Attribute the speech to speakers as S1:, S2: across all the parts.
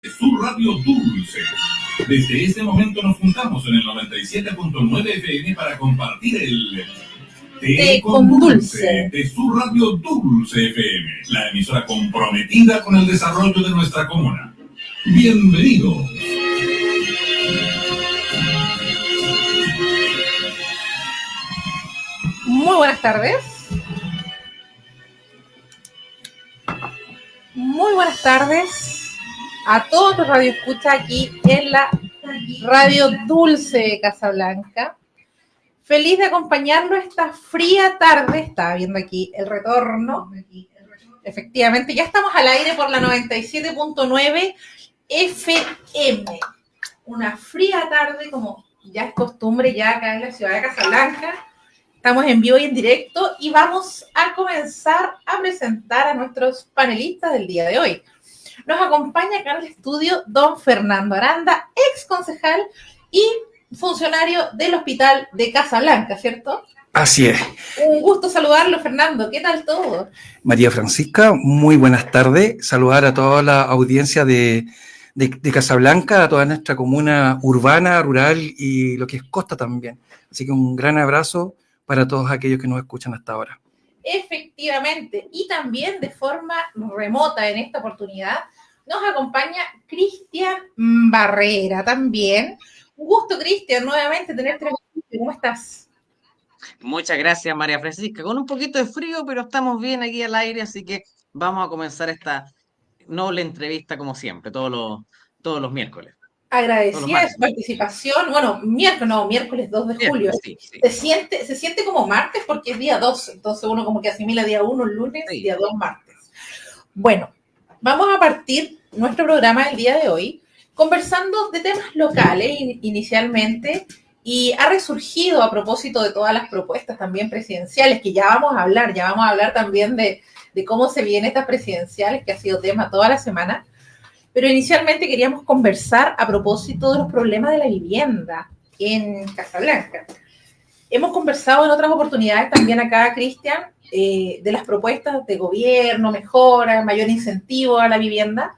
S1: Su radio Dulce. Desde este momento nos juntamos en el 97.9 FM para compartir el Té con Dulce de su radio Dulce FM, la emisora comprometida con el desarrollo de nuestra comuna. Bienvenidos.
S2: Muy buenas tardes. Muy buenas tardes a todos los radioescuchas aquí en la Radio Dulce de Casablanca. Feliz de acompañarlo esta fría tarde. Estaba viendo aquí el retorno. Efectivamente, ya estamos al aire por la 97.9 FM. Una fría tarde, como ya es costumbre ya acá en la ciudad de Casablanca. Estamos en vivo y en directo y vamos a comenzar a presentar a nuestros panelistas del día de hoy. Nos acompaña acá en el estudio don Fernando Aranda, ex concejal y funcionario del Hospital de Casablanca, ¿cierto?
S3: Así es.
S2: Un gusto saludarlo, Fernando. ¿Qué tal todo?
S3: María Francisca, muy buenas tardes. Saludar a toda la audiencia de Casablanca, a toda nuestra comuna urbana, rural y lo que es costa también. Así que un gran abrazo para todos aquellos que nos escuchan hasta ahora.
S2: Efectivamente, y también de forma remota en esta oportunidad nos acompaña Cristian Barrera también. Un gusto, Cristian, nuevamente tenerte aquí. ¿Cómo estás?
S4: Muchas gracias, María Francisca. Con un poquito de frío, pero estamos bien aquí al aire, así que vamos a comenzar esta noble entrevista como siempre, todos los miércoles.
S2: Agradecida de su participación. Bueno, miércoles 2 de julio. Sí. Se siente como martes porque es día 2, entonces uno como que asimila día 1 lunes, sí. Día 2 martes. Bueno, vamos a partir nuestro programa del día de hoy conversando de temas locales inicialmente, y ha resurgido a propósito de todas las propuestas también presidenciales, que ya vamos a hablar también de cómo se vienen estas presidenciales, que ha sido tema toda la semana. Pero inicialmente queríamos conversar a propósito de los problemas de la vivienda en Casablanca. Hemos conversado en otras oportunidades también acá, Cristian, de las propuestas de gobierno, mejora, mayor incentivo a la vivienda,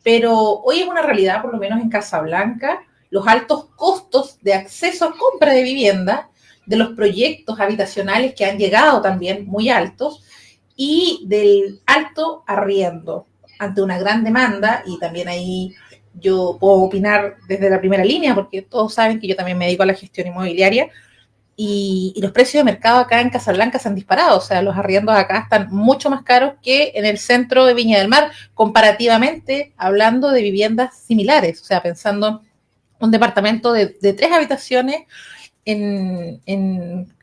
S2: pero hoy es una realidad, por lo menos en Casablanca, los altos costos de acceso a compra de vivienda, de los proyectos habitacionales que han llegado también muy altos, y del alto arriendo, ante una gran demanda. Y también ahí yo puedo opinar desde la primera línea, porque todos saben que yo también me dedico a la gestión inmobiliaria, y los precios de mercado acá en Casablanca se han disparado. O sea, los arriendos acá están mucho más caros que en el centro de Viña del Mar, comparativamente hablando de viviendas similares. O sea, pensando un departamento de 3 habitaciones en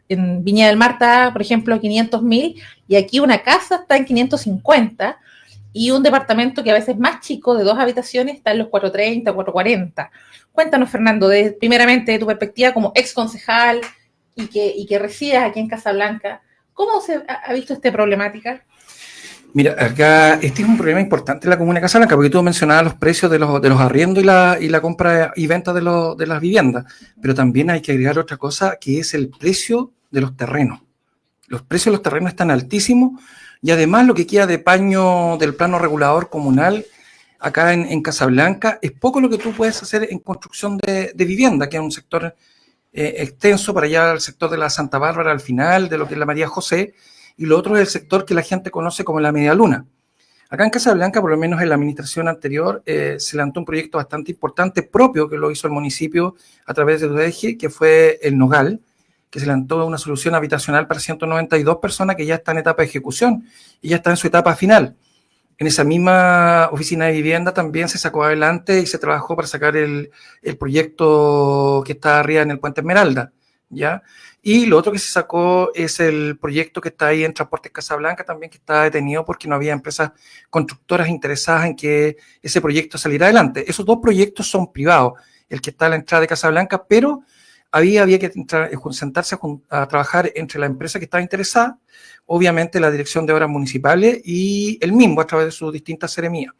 S2: Viña del Mar está, por ejemplo, a 500.000, y aquí una casa está en 550, y un departamento que a veces es más chico, de 2 habitaciones, está en los 430, 440. Cuéntanos, Fernando, primeramente de tu perspectiva como ex concejal y que resides aquí en Casablanca, ¿cómo se ha visto esta problemática?
S3: Mira, acá este es un problema importante en la comuna de Casablanca, porque tú mencionabas los precios de los arriendos y la compra y venta de las viviendas, pero también hay que agregar otra cosa, que es el precio de los terrenos. Los precios de los terrenos están altísimos, y además lo que queda de paño del plano regulador comunal acá en Casablanca es poco lo que tú puedes hacer en construcción de vivienda, que es un sector extenso para allá, el sector de la Santa Bárbara al final, de lo que es la María José, y lo otro es el sector que la gente conoce como la Media Luna. Acá en Casablanca, por lo menos en la administración anterior, se lanzó un proyecto bastante importante propio que lo hizo el municipio a través de UDG, que fue el Nogal, que se lanzó una solución habitacional para 192 personas que ya está en etapa de ejecución y ya está en su etapa final. En esa misma oficina de vivienda también se sacó adelante y se trabajó para sacar el proyecto que está arriba en el Puente Esmeralda, ¿ya? Y lo otro que se sacó es el proyecto que está ahí en Transportes Casablanca también, que está detenido porque no había empresas constructoras interesadas en que ese proyecto saliera adelante. Esos 2 proyectos son privados, el que está a la entrada de Casablanca, pero había que sentarse a trabajar entre la empresa que estaba interesada, obviamente la Dirección de Obras Municipales y el MIMBO a través de sus distintas seremías.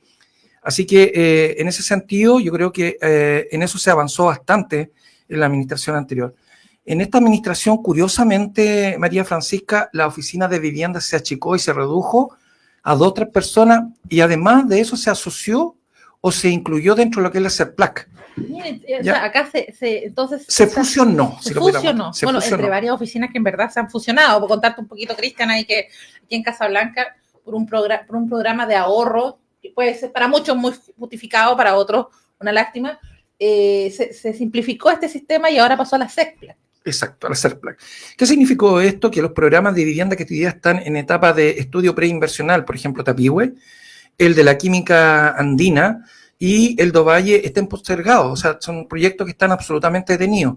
S3: Así que en ese sentido yo creo que en eso se avanzó bastante en la administración anterior. En esta administración, curiosamente, María Francisca, la oficina de vivienda se achicó y se redujo a 2 o 3 personas, y además de eso se asoció o se incluyó dentro de lo que es la CERPLAC.
S2: Miren, o sea, acá entonces
S3: se fusionó.
S2: Se fusionó. Bueno, entre varias oficinas que en verdad se han fusionado. Por contarte un poquito, Cristian, ahí que aquí en Casablanca, por un programa de ahorro, que puede ser para muchos muy justificado, para otros una lástima, se simplificó este sistema y ahora pasó a la CERPLAC.
S3: Exacto, a la CERPLAC. ¿Qué significó esto? Que los programas de vivienda que hoy día están en etapa de estudio preinversional, por ejemplo, Tapigüe, el de la química andina y el de Ovalle estén postergados, o sea, son proyectos que están absolutamente detenidos.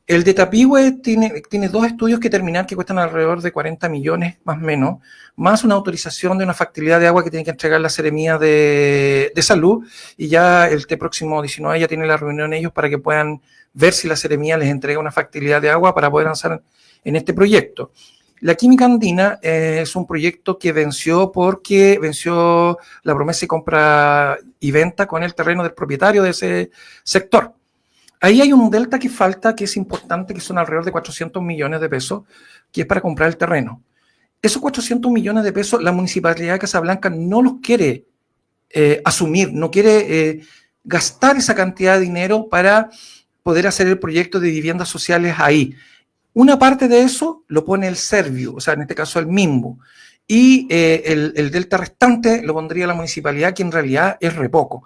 S3: El de Tapigüe tiene 2 estudios que terminar que cuestan alrededor de 40 millones, más o menos, más una autorización de una factibilidad de agua que tiene que entregar la Seremía de Salud, y ya el próximo 19 ya tiene la reunión ellos para que puedan ver si la Seremía les entrega una factibilidad de agua para poder avanzar en este proyecto. La química andina es un proyecto que venció porque venció la promesa de compra y venta con el terreno del propietario de ese sector. Ahí hay un delta que falta, que es importante, que son alrededor de 400 millones de pesos, que es para comprar el terreno. Esos 400 millones de pesos, la Municipalidad de Casablanca no los quiere asumir, no quiere gastar esa cantidad de dinero para poder hacer el proyecto de viviendas sociales ahí. Una parte de eso lo pone el Serviu, o sea, en este caso el MIMBU, y el delta restante lo pondría la municipalidad, que en realidad es re poco.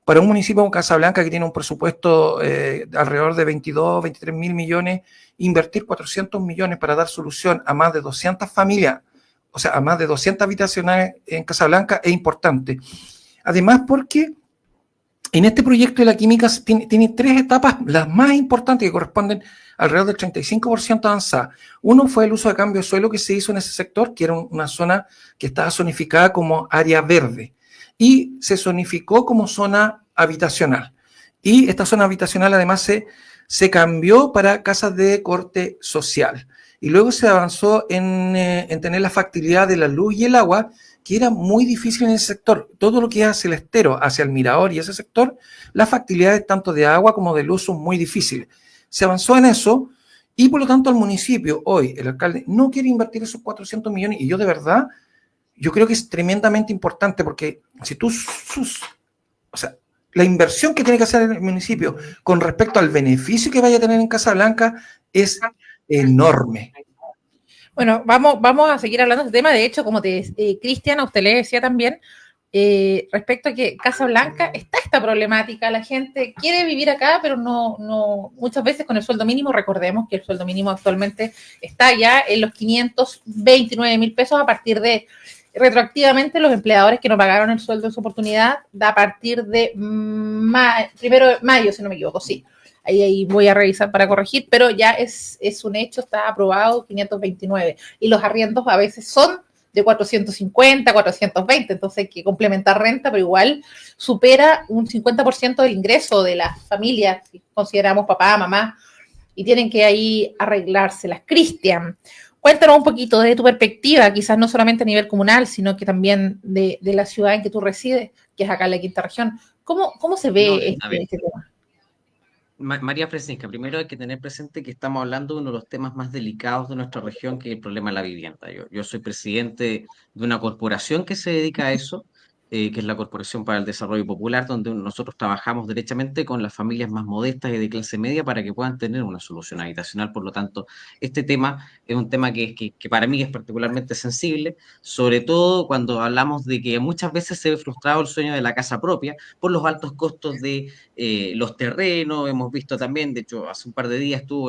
S3: Para un municipio como Casablanca, que tiene un presupuesto alrededor de 22, 23 mil millones, invertir 400 millones para dar solución a más de 200 familias, o sea, a más de 200 habitaciones en Casablanca, es importante. Además, porque en este proyecto de la química tiene 3 etapas, las más importantes, que corresponden alrededor del 35% avanzada. Uno fue el uso de cambio de suelo que se hizo en ese sector, que era una zona que estaba zonificada como área verde, y se zonificó como zona habitacional. Y esta zona habitacional además se cambió para casas de corte social. Y luego se avanzó en tener la factibilidad de la luz y el agua, que era muy difícil en ese sector. Todo lo que es hacia el estero, hacia el Mirador y ese sector, las factibilidades tanto de agua como de luz son muy difíciles. Se avanzó en eso y por lo tanto el municipio, hoy el alcalde, no quiere invertir esos 400 millones, y yo de verdad, yo creo que es tremendamente importante, porque si tú, o sea, la inversión que tiene que hacer el municipio con respecto al beneficio que vaya a tener en Casablanca es enorme.
S2: Bueno, vamos a seguir hablando de este tema. De hecho, como Cristian, a usted le decía también, respecto a que Casablanca está esta problemática, la gente quiere vivir acá, pero no muchas veces con el sueldo mínimo. Recordemos que el sueldo mínimo actualmente está ya en los 529 mil pesos a partir de, retroactivamente, los empleadores que no pagaron el sueldo en su oportunidad, a partir de 1 de mayo, si no me equivoco, sí. Ahí voy a revisar para corregir, pero ya es un hecho, está aprobado 529. Y los arriendos a veces son de 450, 420, entonces hay que complementar renta, pero igual supera un 50% del ingreso de las familias, si consideramos papá, mamá, y tienen que ahí arreglárselas. Cristian, cuéntanos un poquito de tu perspectiva, quizás no solamente a nivel comunal, sino que también de la ciudad en que tú resides, que es acá en la quinta región. ¿Cómo se ve este tema?
S4: María Francisca, primero hay que tener presente que estamos hablando de uno de los temas más delicados de nuestra región, que es el problema de la vivienda. Yo soy presidente de una corporación que se dedica a eso, que es la Corporación para el Desarrollo Popular, donde nosotros trabajamos derechamente con las familias más modestas y de clase media para que puedan tener una solución habitacional. Por lo tanto, este tema es un tema que para mí es particularmente sensible, sobre todo cuando hablamos de que muchas veces se ve frustrado el sueño de la casa propia por los altos costos de los terrenos. Hemos visto también, de hecho, hace un par de días estuvo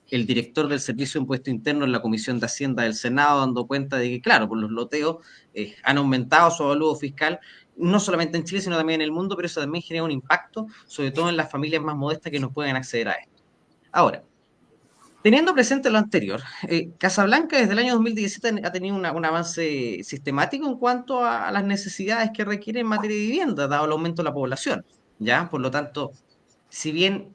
S4: el director del Servicio de Impuesto Interno en la Comisión de Hacienda del Senado dando cuenta de que, claro, por los loteos han aumentado su avalúo fiscal, no solamente en Chile, sino también en el mundo, pero eso también genera un impacto, sobre todo en las familias más modestas que no pueden acceder a esto. Ahora, teniendo presente lo anterior, Casablanca desde el año 2017 ha tenido un avance sistemático en cuanto a las necesidades que requiere en materia de vivienda, dado el aumento de la población, ¿ya? Por lo tanto, si bien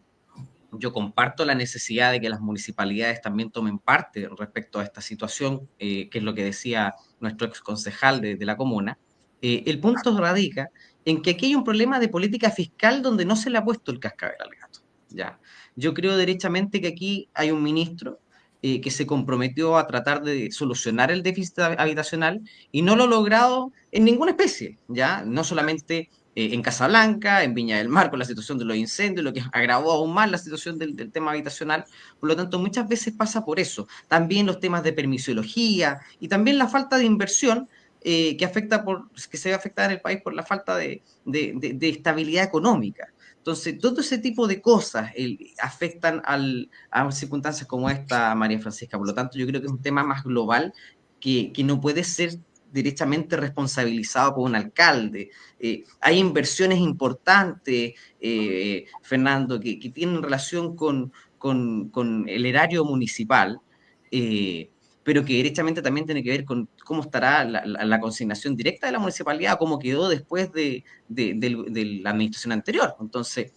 S4: yo comparto la necesidad de que las municipalidades también tomen parte respecto a esta situación, que es lo que decía nuestro exconcejal de la comuna, el punto radica en que aquí hay un problema de política fiscal donde no se le ha puesto el cascabel al gato, ¿ya? Yo creo derechamente que aquí hay un ministro que se comprometió a tratar de solucionar el déficit habitacional y no lo ha logrado en ninguna especie, ¿ya? No solamente en Casablanca, en Viña del Mar, con la situación de los incendios, lo que agravó aún más la situación del tema habitacional. Por lo tanto, muchas veces pasa por eso. También los temas de permisología y también la falta de inversión que se ve afectada en el país por la falta de estabilidad económica. Entonces, todo ese tipo de cosas afectan a circunstancias como esta, María Francisca. Por lo tanto, yo creo que es un tema más global que no puede ser directamente responsabilizado por un alcalde. Hay inversiones importantes, Fernando, que tienen relación con el erario municipal, pero que directamente también tiene que ver con cómo estará la consignación directa de la municipalidad, cómo quedó después de la administración anterior. Entonces,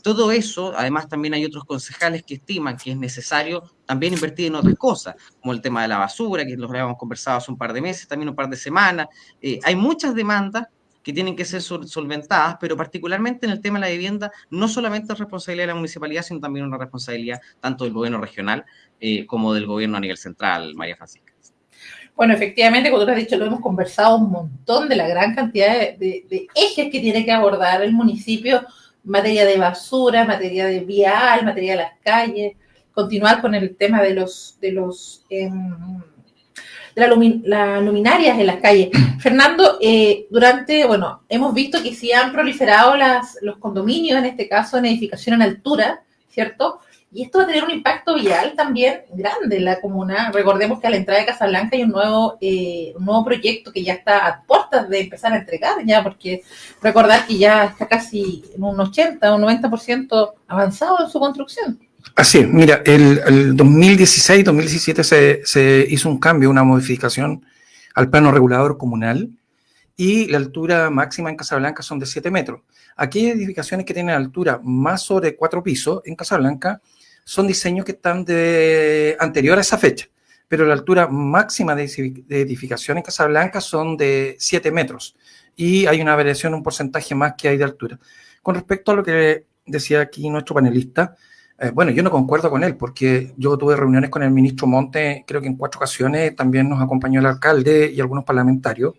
S4: todo eso, además también hay otros concejales que estiman que es necesario también invertir en otras cosas, como el tema de la basura, que lo habíamos conversado hace un par de meses, también un par de semanas. Hay muchas demandas que tienen que ser solventadas, pero particularmente en el tema de la vivienda, no solamente es responsabilidad de la municipalidad, sino también una responsabilidad tanto del gobierno regional como del gobierno a nivel central, María Francisca.
S2: Bueno, efectivamente, como tú has dicho, lo hemos conversado un montón de la gran cantidad de ejes que tiene que abordar el municipio, materia de basura, materia de vial, materia de las calles, continuar con el tema de las luminarias en las calles. Fernando, hemos visto que sí han proliferado los condominios, en este caso en edificación en altura, ¿cierto? Y esto va a tener un impacto vial también grande en la comuna. Recordemos que a la entrada de Casablanca hay un nuevo proyecto que ya está a puertas de empezar a entregar ya, porque recordar que ya está casi en un 80 o un 90% avanzado en su construcción.
S3: Así es, mira, el 2016-2017 se hizo un cambio, una modificación al plano regulador comunal y la altura máxima en Casablanca son de 7 metros. Aquellas edificaciones que tienen altura más sobre 4 pisos en Casablanca son diseños que están anterior a esa fecha, pero la altura máxima de edificación en Casablanca son de 7 metros y hay una variación, un porcentaje más que hay de altura. Con respecto a lo que decía aquí nuestro panelista, bueno, yo no concuerdo con él porque yo tuve reuniones con el ministro Monte, creo que en 4 ocasiones, también nos acompañó el alcalde y algunos parlamentarios.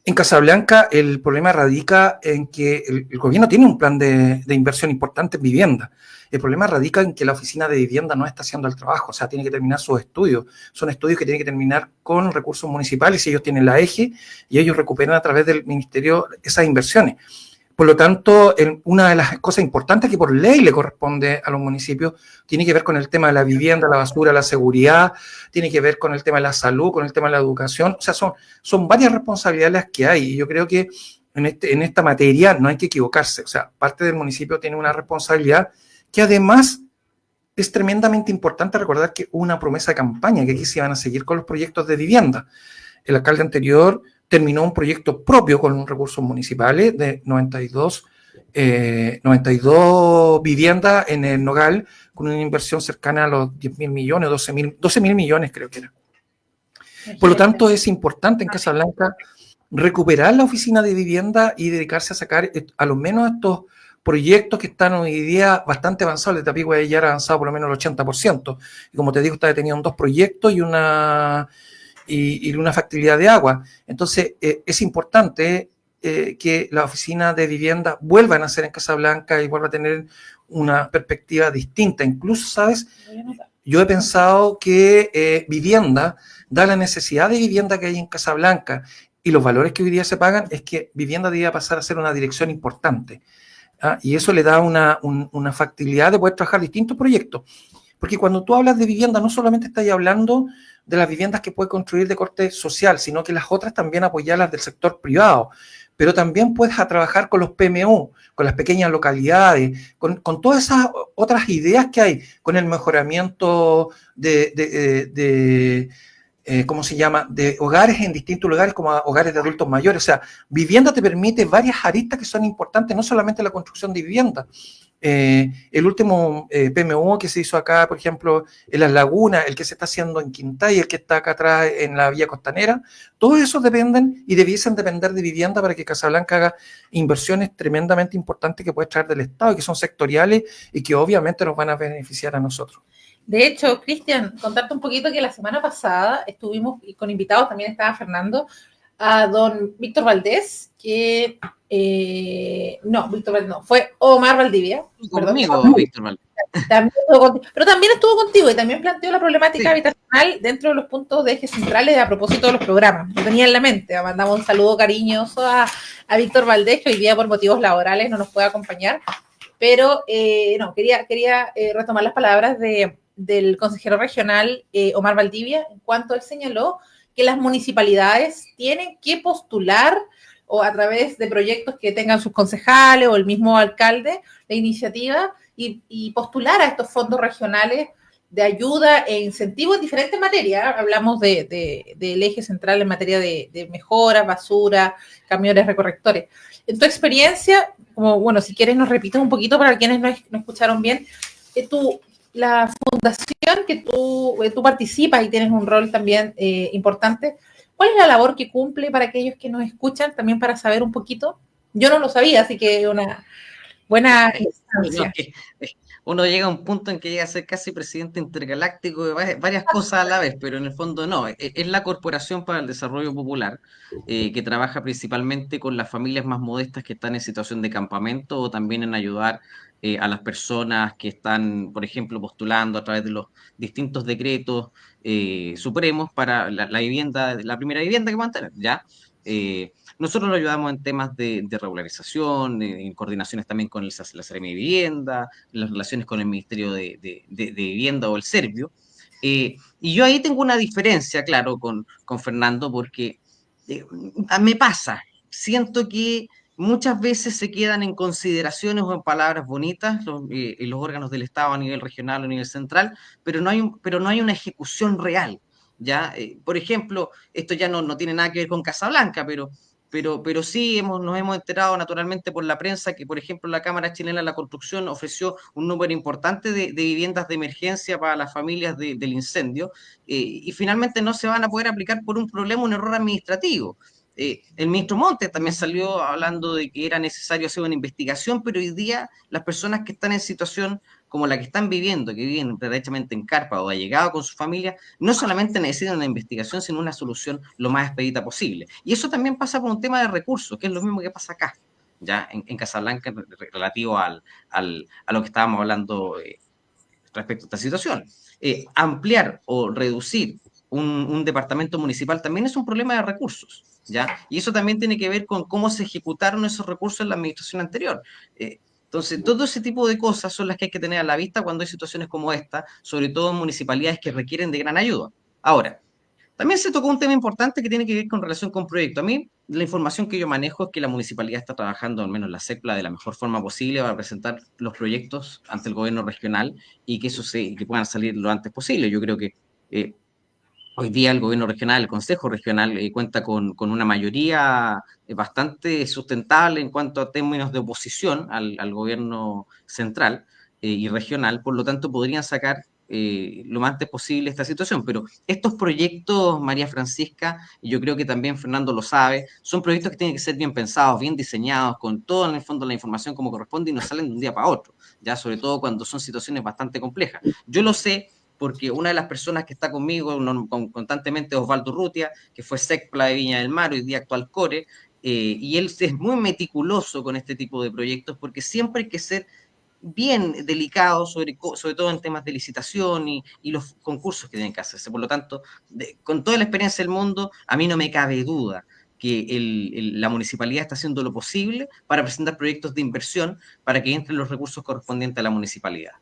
S3: En Casablanca el problema radica en que el gobierno tiene un plan de inversión importante en vivienda. El problema radica en que la oficina de vivienda no está haciendo el trabajo, o sea, tiene que terminar sus estudios. Son estudios que tienen que terminar con recursos municipales y ellos tienen la eje y ellos recuperan a través del ministerio esas inversiones. Por lo tanto, una de las cosas importantes que por ley le corresponde a los municipios tiene que ver con el tema de la vivienda, la basura, la seguridad, tiene que ver con el tema de la salud, con el tema de la educación. O sea, son varias responsabilidades que hay y yo creo que en esta materia no hay que equivocarse. O sea, parte del municipio tiene una responsabilidad que además es tremendamente importante recordar que hubo una promesa de campaña que aquí se iban a seguir con los proyectos de vivienda. El alcalde anterior terminó un proyecto propio con recursos municipales de 92 viviendas en el Nogal, con una inversión cercana a los 10.000 millones, 12.000 millones creo que era. Por lo tanto, es importante en Casablanca recuperar la oficina de vivienda y dedicarse a sacar a lo menos estos proyectos que están hoy día bastante avanzados. El de Tapigüe ya era avanzado por lo menos el 80%. Y como te digo, está detenido en 2 proyectos y una factibilidad de agua. Entonces, es importante que la oficina de vivienda vuelva a nacer en Casablanca y vuelva a tener una perspectiva distinta. Incluso, ¿sabes? Yo he pensado que vivienda, da la necesidad de vivienda que hay en Casablanca y los valores que hoy día se pagan, es que vivienda debería pasar a ser una dirección importante. Y eso le da una factibilidad de poder trabajar distintos proyectos. Porque cuando tú hablas de vivienda, no solamente estás hablando de las viviendas que puedes construir de corte social, sino que las otras también apoyarlas del sector privado. Pero también puedes trabajar con los PMU, con las pequeñas localidades, con todas esas otras ideas que hay, con el mejoramiento ¿cómo se llama?, de hogares en distintos lugares como hogares de adultos mayores. O sea, vivienda te permite varias aristas que son importantes, no solamente la construcción de vivienda. El último PMU que se hizo acá, por ejemplo, en Las Lagunas, el que se está haciendo en Quintay, el que está acá atrás en la Vía Costanera, todos esos dependen y debiesen depender de vivienda para que Casablanca haga inversiones tremendamente importantes que puede traer del Estado y que son sectoriales y que obviamente nos van a beneficiar a nosotros.
S2: De hecho, Cristian, contarte un poquito que la semana pasada estuvimos con invitados, también estaba Fernando, a don Víctor Valdés, que No, Víctor Valdivia no, fue Omar Valdivia.
S4: Conmigo, Víctor Valdivia.
S2: Pero también estuvo contigo y también planteó la problemática habitacional dentro de los puntos de ejes centrales a propósito de los programas. Lo tenía en la mente. Mandamos un saludo cariñoso a Víctor Valdés, que hoy día por motivos laborales no nos puede acompañar. Pero quería retomar las palabras del consejero regional Omar Valdivia, en cuanto él señaló que las municipalidades tienen que postular o a través de proyectos que tengan sus concejales o el mismo alcalde, la iniciativa, y postular a estos fondos regionales de ayuda e incentivo en diferentes materias. Hablamos del eje central en materia de mejoras, basura, camiones recorrectores. En tu experiencia, si quieres nos repites un poquito para quienes no escucharon bien, la fundación que tú participas y tienes un rol también importante, ¿cuál es la labor que cumple para aquellos que nos escuchan, también para saber un poquito? Yo no lo sabía, así que una buena instancia.
S4: Uno llega a un punto en que llega a ser casi presidente intergaláctico de varias cosas a la vez, pero en el fondo no. Es la Corporación para el Desarrollo Popular, que trabaja principalmente con las familias más modestas que están en situación de campamento, o también en ayudar a las personas que están, por ejemplo, postulando a través de los distintos decretos supremos para la vivienda, la primera vivienda que van a tener, ¿ya? Nosotros lo ayudamos en temas de regularización, en coordinaciones también con la Seremi de Vivienda, en las relaciones con el Ministerio de Vivienda o el Servio. Y yo ahí tengo una diferencia, claro, con Fernando, porque me pasa, siento que muchas veces se quedan en consideraciones o en palabras bonitas los órganos del Estado a nivel regional o a nivel central, pero no hay una ejecución real. ¿Ya? Por ejemplo, esto ya no tiene nada que ver con Casablanca, pero sí nos hemos enterado naturalmente por la prensa que, por ejemplo, la Cámara Chilena de la Construcción ofreció un número importante de viviendas de emergencia para las familias del incendio, y finalmente no se van a poder aplicar por un problema, un error administrativo. El ministro Montes también salió hablando de que era necesario hacer una investigación, pero hoy día las personas que están en situación como la que están viviendo, que viven derechamente en carpa o allegados con su familia, no solamente necesitan una investigación, sino una solución lo más expedita posible. Y eso también pasa por un tema de recursos, que es lo mismo que pasa acá, ya en Casablanca, relativo a lo que estábamos hablando respecto a esta situación. Ampliar o reducir un departamento municipal también es un problema de recursos, ¿ya? Y eso también tiene que ver con cómo se ejecutaron esos recursos en la administración anterior. Entonces, todo ese tipo de cosas son las que hay que tener a la vista cuando hay situaciones como esta, sobre todo en municipalidades que requieren de gran ayuda. Ahora, también se tocó un tema importante que tiene que ver con relación con proyectos. A mí, la información que yo manejo es que la municipalidad está trabajando, al menos la CEPLA, de la mejor forma posible para presentar los proyectos ante el gobierno regional y que puedan salir lo antes posible. Yo creo que hoy día el gobierno regional, el Consejo Regional, cuenta con una mayoría bastante sustentable en cuanto a términos de oposición al gobierno central y regional, por lo tanto podrían sacar lo más antes posible esta situación. Pero estos proyectos, María Francisca, y yo creo que también Fernando lo sabe, son proyectos que tienen que ser bien pensados, bien diseñados, con todo en el fondo la información como corresponde, y no salen de un día para otro, ya sobre todo cuando son situaciones bastante complejas. Yo lo sé porque una de las personas que está conmigo constantemente es Osvaldo Rutia, que fue SECPLA de Viña del Mar, hoy día actual CORE, y él es muy meticuloso con este tipo de proyectos, porque siempre hay que ser bien delicado, sobre todo en temas de licitación y los concursos que tienen que hacerse. Por lo tanto, con toda la experiencia del mundo, a mí no me cabe duda que la municipalidad está haciendo lo posible para presentar proyectos de inversión para que entren los recursos correspondientes a la municipalidad.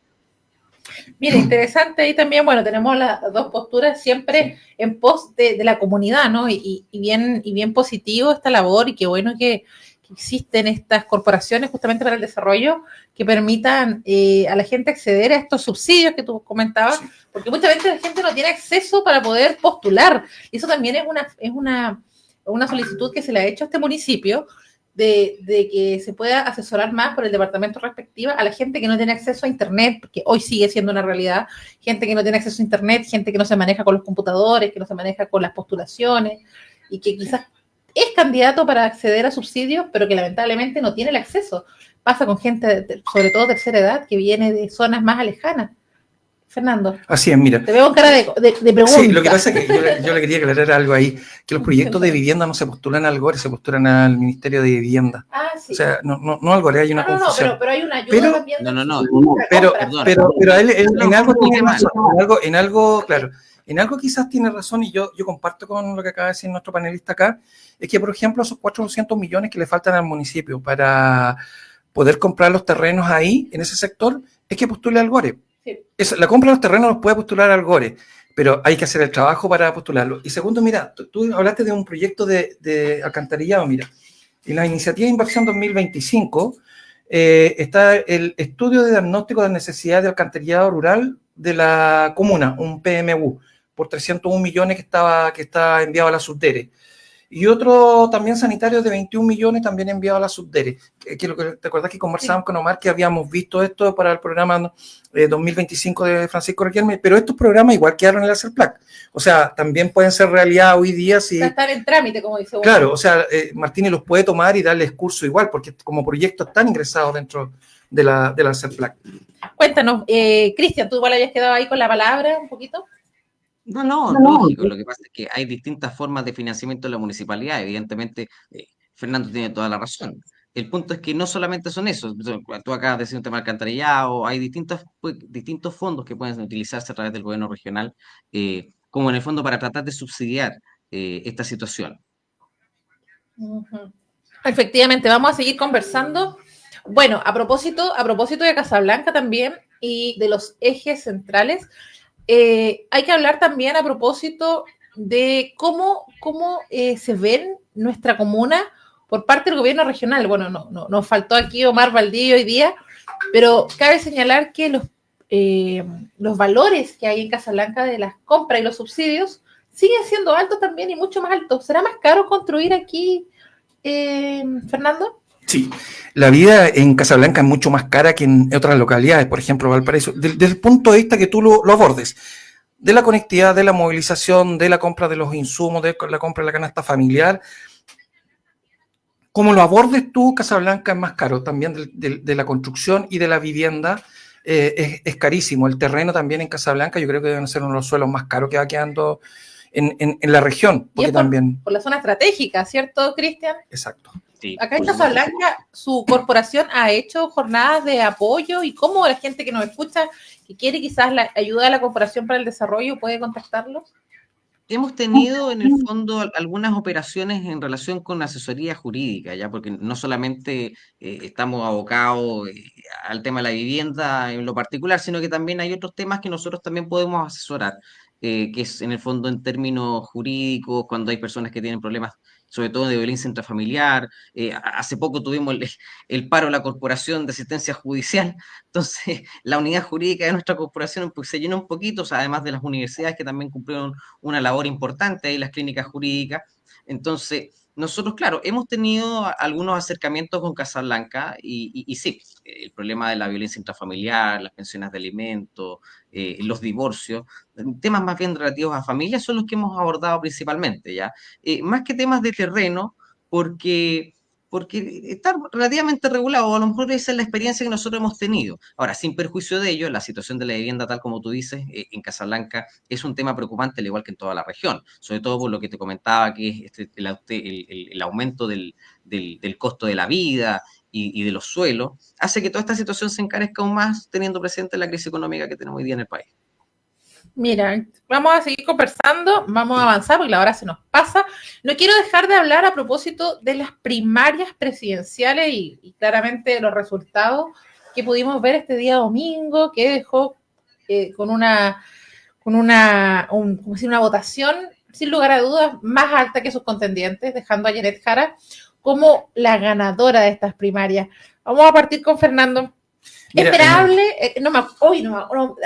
S2: Mira, interesante ahí también, tenemos las dos posturas siempre en pos de la comunidad, ¿no? Y bien positivo esta labor, y qué bueno que existen estas corporaciones justamente para el desarrollo que permitan a la gente acceder a estos subsidios que tú comentabas, porque muchas veces la gente no tiene acceso para poder postular, y eso también es una solicitud que se le ha hecho a este municipio, de que se pueda asesorar más por el departamento respectivo a la gente que no tiene acceso a internet, porque hoy sigue siendo una realidad, gente que no tiene acceso a internet, gente que no se maneja con los computadores, que no se maneja con las postulaciones, y que quizás es candidato para acceder a subsidios, pero que lamentablemente no tiene el acceso. Pasa con gente, sobre todo tercera edad, que viene de zonas más alejanas. Fernando.
S3: Así es, mira.
S2: Te veo con cara de pregunta.
S3: Sí, lo que pasa es que yo le quería aclarar algo ahí, que los proyectos de vivienda no se postulan al GORE, se postulan al Ministerio de Vivienda.
S2: Ah, sí.
S3: O sea, no al GORE, hay una confusión.
S2: Pero hay una ayuda también.
S3: Pero él en algo, claro, en algo quizás tiene razón, y yo comparto con lo que acaba de decir nuestro panelista acá, es que, por ejemplo, esos 400 millones que le faltan al municipio para poder comprar los terrenos ahí, en ese sector, es que postule al GORE. Sí. La compra de los terrenos los puede postular al GORE, pero hay que hacer el trabajo para postularlo. Y segundo, mira, tú hablaste de un proyecto de alcantarillado, mira. En la iniciativa de inversión 2025 está el estudio de diagnóstico de necesidad de alcantarillado rural de la comuna, un PMU, por 301 millones que está enviado a la Subdere. Y otro también sanitario de 21 millones también enviado a la Subdere. ¿Te acuerdas que conversábamos con Omar que habíamos visto esto para el programa 2025 de Francisco Riquelme? Pero estos programas igual quedaron en el CERPLAC. O sea, también pueden ser realidad hoy día si...
S2: Están en trámite, como dice uno.
S3: Claro, o sea, Martínez los puede tomar y darles curso igual, porque como proyectos están ingresados dentro de la CERPLAC.
S2: Cuéntanos, Cristian, ¿tú igual habías quedado ahí con la palabra un poquito?
S4: No, lógico. Lo que pasa es que hay distintas formas de financiamiento de la municipalidad. Evidentemente, Fernando tiene toda la razón. El punto es que no solamente son esos. Tú acabas de decir un tema de alcantarillado, hay distintos fondos que pueden utilizarse a través del gobierno regional, como en el fondo para tratar de subsidiar esta situación.
S2: Efectivamente, vamos a seguir conversando. Bueno, a propósito de Casablanca también y de los ejes centrales, hay que hablar también a propósito de cómo se ven nuestra comuna por parte del gobierno regional. Bueno, no nos faltó aquí Omar Valdivia hoy día, pero cabe señalar que los valores que hay en Casablanca de las compras y los subsidios siguen siendo altos también y mucho más altos. ¿Será más caro construir aquí, Fernando?
S3: Sí, la vida en Casablanca es mucho más cara que en otras localidades, por ejemplo, Valparaíso, desde el punto de vista que tú lo abordes, de la conectividad, de la movilización, de la compra de los insumos, de la compra de la canasta familiar. Como lo abordes tú, Casablanca es más caro también de la construcción y de la vivienda, es carísimo. El terreno también en Casablanca yo creo que deben ser uno de los suelos más caros que va quedando en la región. Porque
S2: y es por la zona estratégica, ¿cierto, Cristian?
S3: Exacto.
S4: Sí,
S2: acá en Casablanca, su corporación ha hecho jornadas de apoyo y cómo la gente que nos escucha, que quiere quizás la ayuda de la corporación para el desarrollo, puede contactarlos.
S4: Hemos tenido en el fondo algunas operaciones en relación con asesoría jurídica, ya porque no solamente estamos abocados al tema de la vivienda en lo particular, sino que también hay otros temas que nosotros también podemos asesorar, que es en el fondo en términos jurídicos, cuando hay personas que tienen problemas sobre todo de violencia intrafamiliar. Hace poco tuvimos el paro de la Corporación de Asistencia Judicial, entonces la unidad jurídica de nuestra corporación pues, se llenó un poquito, o sea, además de las universidades que también cumplieron una labor importante ahí, las clínicas jurídicas. Entonces, nosotros, claro, hemos tenido algunos acercamientos con Casablanca y sí, el problema de la violencia intrafamiliar, las pensiones de alimentos, los divorcios, temas más bien relativos a familias son los que hemos abordado principalmente, ¿ya? Más que temas de terreno, porque está relativamente regulado, o a lo mejor esa es la experiencia que nosotros hemos tenido. Ahora, sin perjuicio de ello, la situación de la vivienda, tal como tú dices, en Casablanca es un tema preocupante, al igual que en toda la región, sobre todo por lo que te comentaba, que es el aumento del costo de la vida y de los suelos, hace que toda esta situación se encarezca aún más, teniendo presente la crisis económica que tenemos hoy día en el país.
S2: Mira, vamos a seguir conversando, vamos a avanzar porque la hora se nos pasa. No quiero dejar de hablar a propósito de las primarias presidenciales y claramente los resultados que pudimos ver este día domingo, que dejó con una votación sin lugar a dudas más alta que sus contendientes, dejando a Janet Jara como la ganadora de estas primarias. Vamos a partir con Fernando. Mira, esperable,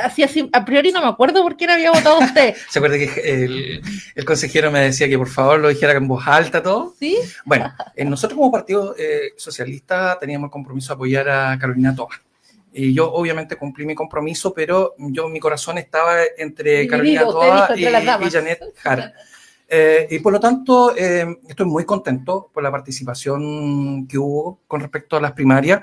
S2: así a priori no me acuerdo por quién había votado usted.
S3: ¿Se acuerda que el consejero me decía que por favor lo dijera en voz alta todo?
S2: Sí.
S3: Bueno, nosotros como Partido Socialista teníamos el compromiso de apoyar a Carolina Toa. Y yo obviamente cumplí mi compromiso, pero mi corazón estaba entre Carolina Toa y Janet Jara. Y por lo tanto, estoy muy contento por la participación que hubo con respecto a las primarias.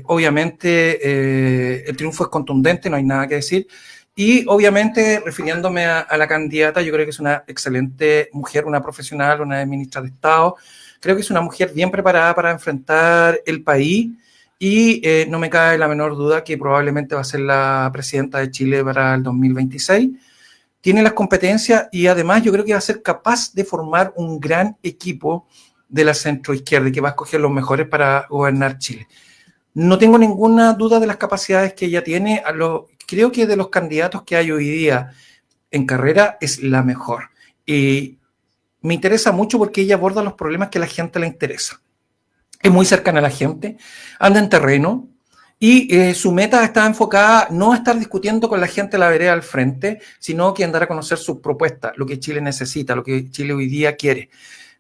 S3: Obviamente el triunfo es contundente, no hay nada que decir. Y obviamente, refiriéndome a la candidata, yo creo que es una excelente mujer, una profesional, una ministra de Estado. Creo que es una mujer bien preparada para enfrentar el país y no me cabe la menor duda que probablemente va a ser la presidenta de Chile para el 2026. Tiene las competencias y además yo creo que va a ser capaz de formar un gran equipo de la centroizquierda y que va a escoger los mejores para gobernar Chile. No tengo ninguna duda de las capacidades que ella tiene. Creo que de los candidatos que hay hoy día en carrera es la mejor. Y me interesa mucho porque ella aborda los problemas que a la gente le interesa. Es muy cercana a la gente, anda en terreno y su meta está enfocada no a estar discutiendo con la gente de la vereda al frente, sino que andar a conocer sus propuestas, lo que Chile necesita, lo que Chile hoy día quiere.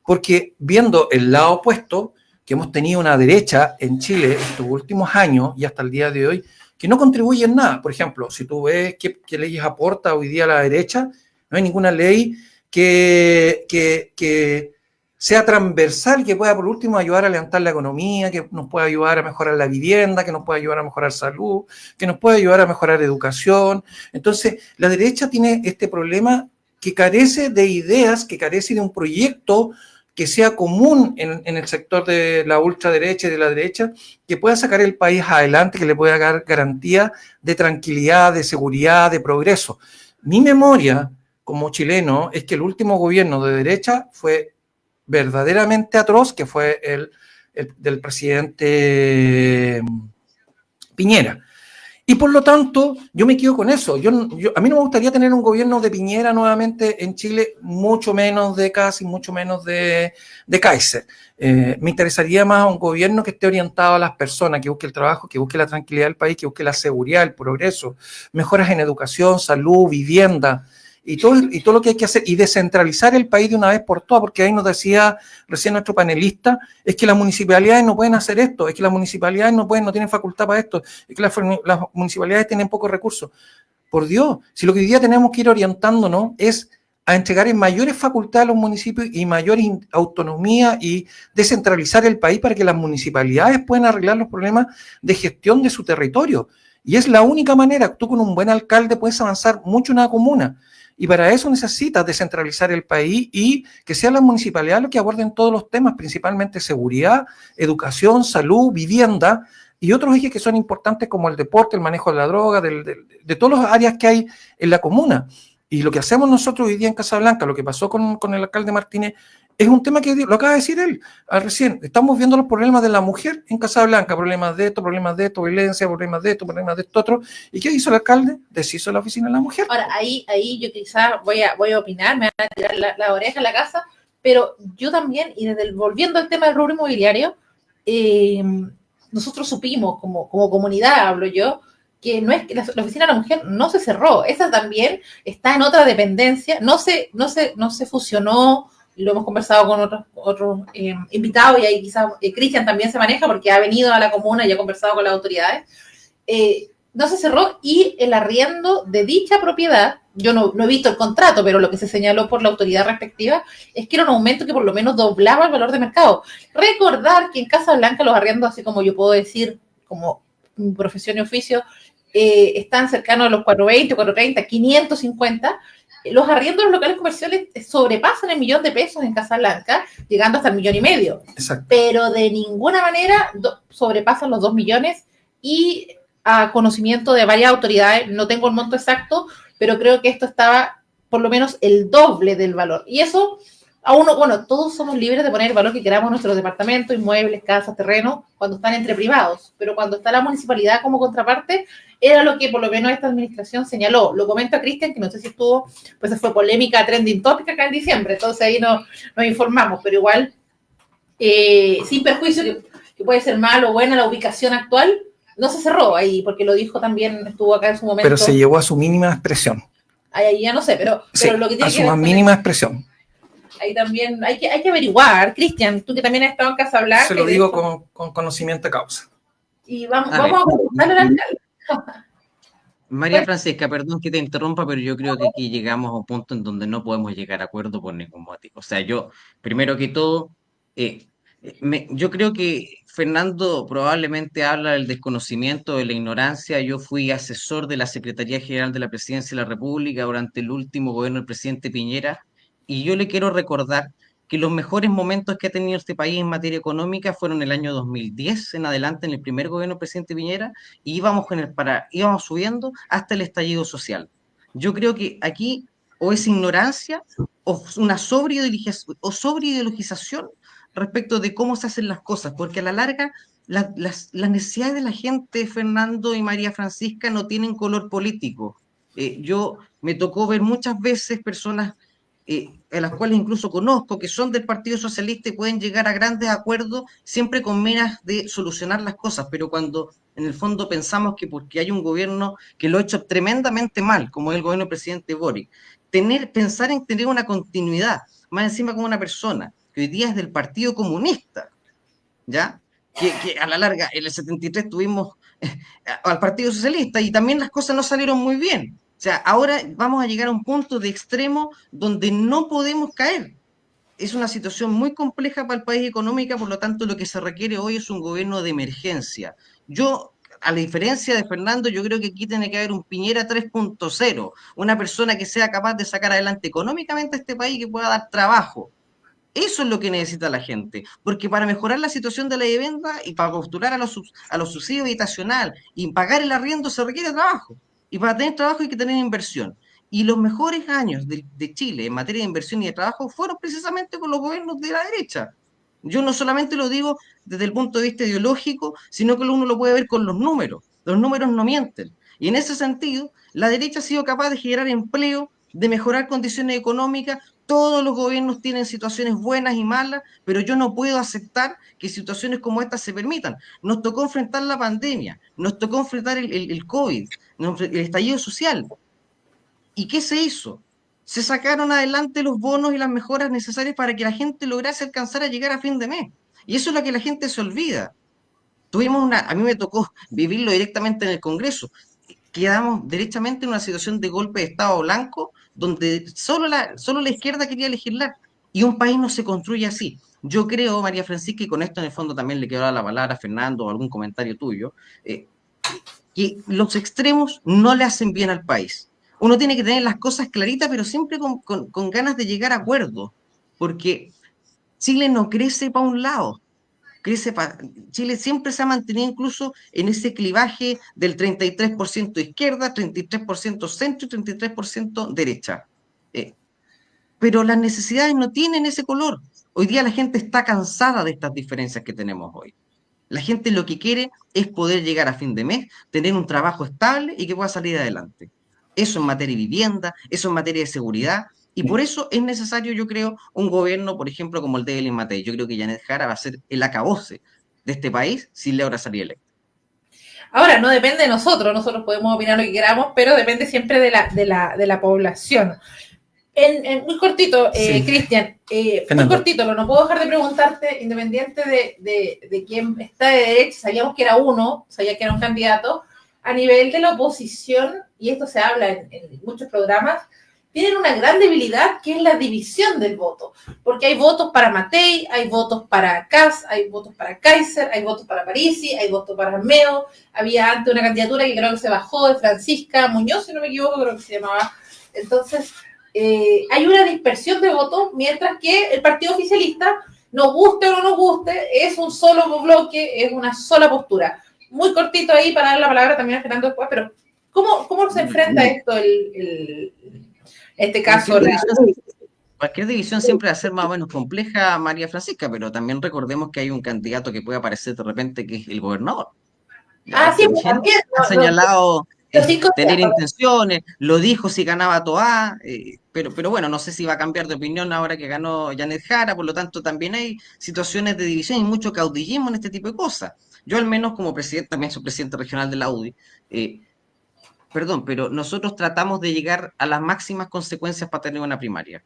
S3: Porque viendo el lado opuesto, que hemos tenido una derecha en Chile estos últimos años y hasta el día de hoy, que no contribuye en nada. Por ejemplo, si tú ves qué leyes aporta hoy día la derecha, no hay ninguna ley que sea transversal, que pueda por último ayudar a levantar la economía, que nos pueda ayudar a mejorar la vivienda, que nos pueda ayudar a mejorar salud, que nos pueda ayudar a mejorar educación. Entonces, la derecha tiene este problema que carece de ideas, que carece de un proyecto que sea común en el sector de la ultraderecha y de la derecha, que pueda sacar el país adelante, que le pueda dar garantía de tranquilidad, de seguridad, de progreso. Mi memoria como chileno es que el último gobierno de derecha fue verdaderamente atroz, que fue el del presidente Piñera. Y por lo tanto, yo me quedo con eso. A mí no me gustaría tener un gobierno de Piñera nuevamente en Chile, mucho menos de Kast y mucho menos de Kaiser. Me interesaría más un gobierno que esté orientado a las personas, que busque el trabajo, que busque la tranquilidad del país, que busque la seguridad, el progreso, mejoras en educación, salud, vivienda, y todo lo que hay que hacer, y descentralizar el país de una vez por todas, porque ahí nos decía recién nuestro panelista, es que las municipalidades no pueden hacer esto, es que las municipalidades no tienen facultad para esto, es que las municipalidades tienen pocos recursos. Por Dios, si lo que hoy día tenemos que ir orientándonos es a entregar en mayores facultades a los municipios y mayor autonomía y descentralizar el país para que las municipalidades puedan arreglar los problemas de gestión de su territorio. Y es la única manera. Tú con un buen alcalde puedes avanzar mucho en una comuna. Y para eso necesitas descentralizar el país y que sean las municipalidades los que aborden todos los temas, principalmente seguridad, educación, salud, vivienda y otros ejes que son importantes como el deporte, el manejo de la droga, de todas las áreas que hay en la comuna. Y lo que hacemos nosotros hoy día en Casablanca, lo que pasó con el alcalde Martínez, es un tema que lo acaba de decir él recién. Estamos viendo los problemas de la mujer en Casablanca, problemas de esto, violencia, problemas de esto otro. ¿Y qué hizo el alcalde? Deshizo la oficina de la mujer.
S2: Ahora, ahí yo quizás voy a opinar, me van a tirar la oreja a la casa, pero yo también, y volviendo al tema del rubro inmobiliario, nosotros supimos, como comunidad hablo yo, que no es que la oficina de la mujer no se cerró, esa también está en otra dependencia, no se fusionó. Lo hemos conversado con otros invitados y ahí quizás Cristian también se maneja porque ha venido a la comuna y ha conversado con las autoridades. No se cerró y el arriendo de dicha propiedad, yo no he visto el contrato, pero lo que se señaló por la autoridad respectiva es que era un aumento que por lo menos doblaba el valor de mercado. Recordar que en Casablanca los arriendos, así como yo puedo decir, como profesión y oficio, están cercanos a los 420, 430, 550. Los arriendos de los locales comerciales sobrepasan el $1.000.000 en Casablanca, llegando hasta el $1.5 million.
S3: Exacto.
S2: Pero de ninguna manera sobrepasan los 2 millones y a conocimiento de varias autoridades, no tengo el monto exacto, pero creo que esto estaba por lo menos el doble del valor. Y eso, todos somos libres de poner el valor que queramos en nuestros departamentos, inmuebles, casas, terrenos, cuando están entre privados, pero cuando está la municipalidad como contraparte, era lo que por lo menos esta administración señaló. Lo comenta Cristian, que no sé si estuvo, pues fue polémica, trending topic acá en diciembre, entonces ahí nos informamos, pero igual, sin perjuicio que puede ser malo o buena la ubicación actual, no se cerró ahí, porque lo dijo también, estuvo acá en su momento.
S3: Pero se llevó a su mínima expresión.
S2: Ahí ya no sé, pero
S3: sí,
S2: lo que tiene
S3: a su más mínima expresión.
S2: Ahí también hay que averiguar. Cristian, tú que también has estado en Casablanca.
S3: Se lo digo con conocimiento de causa.
S2: Y vamos a preguntarle al alcalde.
S4: María Francisca, perdón que te interrumpa, pero yo creo que aquí llegamos a un punto en donde no podemos llegar a acuerdo por ningún motivo. O sea, yo, primero que todo, Yo creo que Fernando probablemente habla del desconocimiento, de la ignorancia. Yo fui asesor de la Secretaría General de la Presidencia de la República durante el último gobierno del presidente Piñera, y yo le quiero recordar que los mejores momentos que ha tenido este país en materia económica fueron el año 2010 en adelante, en el primer gobierno del presidente Piñera, y íbamos subiendo hasta el estallido social. Yo creo que aquí o es ignorancia o una sobreideologización respecto de cómo se hacen las cosas, porque a la larga las necesidades de la gente, Fernando y María Francisca, no tienen color político. Yo me tocó ver muchas veces personas a las cuales incluso conozco, que son del Partido Socialista y pueden llegar a grandes acuerdos siempre con miras de solucionar las cosas, pero cuando en el fondo pensamos que porque hay un gobierno que lo ha hecho tremendamente mal, como es el gobierno del presidente Boric, pensar en tener una continuidad, más encima como una persona que hoy día es del Partido Comunista, ¿ya? Que a la larga, en el 73 tuvimos al Partido Socialista y también las cosas no salieron muy bien. O sea, ahora vamos a llegar a un punto de extremo donde no podemos caer. Es una situación muy compleja para el país económica, por lo tanto lo que se requiere hoy es un gobierno de emergencia. Yo, a la diferencia de Fernando, yo creo que aquí tiene que haber un Piñera 3.0, una persona que sea capaz de sacar adelante económicamente a este país y que pueda dar trabajo. Eso es lo que necesita la gente, porque para mejorar la situación de la vivienda y para postular a los subsidios habitacional y pagar el arriendo se requiere trabajo. Y para tener trabajo hay que tener inversión. Y los mejores años de Chile en materia de inversión y de trabajo fueron precisamente con los gobiernos de la derecha. Yo no solamente lo digo desde el punto de vista ideológico, sino que uno lo puede ver con los números. Los números no mienten. Y en ese sentido, la derecha ha sido capaz de generar empleo, de mejorar condiciones económicas. Todos los gobiernos tienen situaciones buenas y malas, pero yo no puedo aceptar que situaciones como estas se permitan. Nos tocó enfrentar la pandemia, nos tocó enfrentar el COVID, el estallido social. ¿Y qué se hizo? Se sacaron adelante los bonos y las mejoras necesarias para que la gente lograse alcanzar a llegar a fin de mes. Y eso es lo que la gente se olvida. A mí me tocó vivirlo directamente en el Congreso. Quedamos derechamente en una situación de golpe de Estado blanco, donde solo la izquierda quería legislar. Y un país no se construye así. Yo creo, María Francisca, y con esto en el fondo también le quiero dar la palabra a Fernando o algún comentario tuyo, que los extremos no le hacen bien al país. Uno tiene que tener las cosas claritas, pero siempre con ganas de llegar a acuerdos, porque Chile no crece para un lado. Chile siempre se ha mantenido incluso en ese clivaje del 33% izquierda, 33% centro y 33% derecha. Pero las necesidades no tienen ese color. Hoy día la gente está cansada de estas diferencias que tenemos hoy. La gente lo que quiere es poder llegar a fin de mes, tener un trabajo estable y que pueda salir adelante. Eso en materia de vivienda, eso en materia de seguridad, y por eso es necesario, yo creo, un gobierno, por ejemplo, como el de Elin Matei. Yo creo que Janet Jara va a ser el acabose de este país si logra salir electo.
S2: Ahora, no depende de nosotros podemos opinar lo que queramos, pero depende siempre de la población. Muy cortito, sí. Cristian, muy cortito, no puedo dejar de preguntarte, independiente de quién está de derecha, sabíamos que era uno, sabía que era un candidato, a nivel de la oposición, y esto se habla en muchos programas, tienen una gran debilidad que es la división del voto, porque hay votos para Matei, hay votos para Kast, hay votos para Kaiser, hay votos para Parisi, hay votos para Armeo, había antes una candidatura que creo que se bajó de Francisca Muñoz, si no me equivoco, creo que se llamaba. Entonces, hay una dispersión de votos, mientras que el partido oficialista, nos guste o no nos guste, es un solo bloque, es una sola postura. Muy cortito ahí para dar la palabra también a Fernando después, pero ¿cómo se enfrenta esto este caso?
S4: Cualquier división siempre va a ser más o menos compleja, María Francisca, pero también recordemos que hay un candidato que puede aparecer de repente, que es el gobernador.
S2: Sí, también.
S4: Ha señalado tener intenciones, lo dijo si ganaba Toá, pero bueno, no sé si va a cambiar de opinión ahora que ganó Janet Jara, por lo tanto también hay situaciones de división y mucho caudillismo en este tipo de cosas. Yo al menos como presidente, también soy presidente regional de la UDI, pero nosotros tratamos de llegar a las máximas consecuencias para tener una primaria.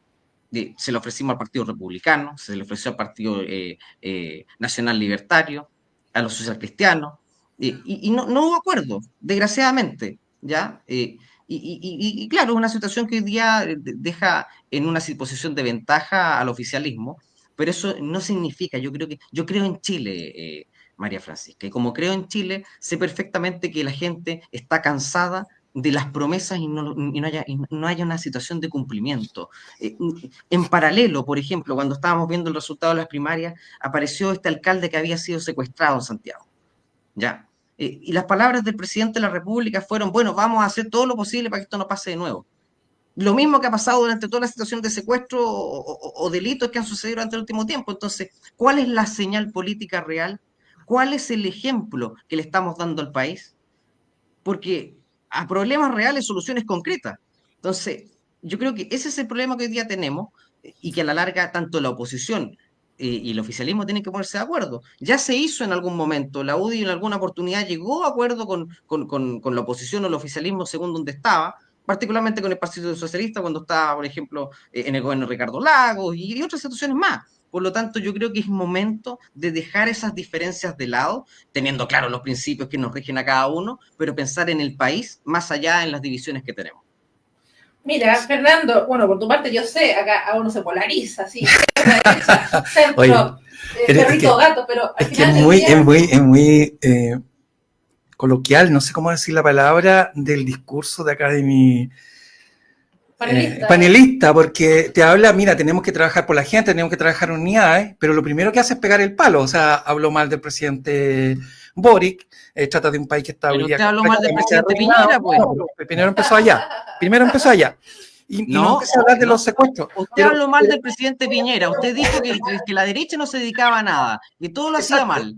S4: Se lo ofrecimos al Partido Republicano, se le ofreció al Partido Nacional Libertario, a los socialcristianos, y no hubo acuerdo, desgraciadamente, ¿ya? Y claro, es una situación que hoy día deja en una posición de ventaja al oficialismo, pero eso no significa, yo creo en Chile, María Francisca, y como creo en Chile, sé perfectamente que la gente está cansada de las promesas y no haya una situación de cumplimiento. En paralelo, por ejemplo, cuando estábamos viendo el resultado de las primarias, apareció este alcalde que había sido secuestrado en Santiago. ¿Ya? Y las palabras del presidente de la República fueron, bueno, vamos a hacer todo lo posible para que esto no pase de nuevo. Lo mismo que ha pasado durante toda la situación de secuestro o delitos que han sucedido durante el último tiempo. Entonces, ¿cuál es la señal política real? ¿Cuál es el ejemplo que le estamos dando al país? Porque a problemas reales, soluciones concretas. Entonces, yo creo que ese es el problema que hoy día tenemos y que a la larga tanto la oposición y el oficialismo tienen que ponerse de acuerdo. Ya se hizo en algún momento, la UDI en alguna oportunidad llegó a acuerdo con la oposición o el oficialismo según donde estaba, particularmente con el Partido Socialista cuando estaba, por ejemplo, en el gobierno de Ricardo Lagos y otras situaciones más. Por lo tanto, yo creo que es momento de dejar esas diferencias de lado, teniendo claro los principios que nos rigen a cada uno, pero pensar en el país más allá en las divisiones que tenemos.
S2: Mira, Fernando, bueno, por tu parte yo sé, acá uno se polariza, sí, derecha, centro,
S3: Oye,
S2: perrito, gato, pero al final
S3: es muy coloquial, no sé cómo decir la palabra del discurso de acá de mi panelista, porque te habla, mira, tenemos que trabajar por la gente, tenemos que trabajar en unidades, pero lo primero que hace es pegar el palo, o sea, habló mal del presidente Boric, trata de un país que está
S4: hoy día... Pero usted habló mal del presidente Piñera, pues.
S3: No, primero empezó allá. Y no empecé a hablar de los secuestros.
S4: Usted habló mal del presidente Piñera. Usted dijo que la derecha no se dedicaba a nada, que todo lo hacía mal.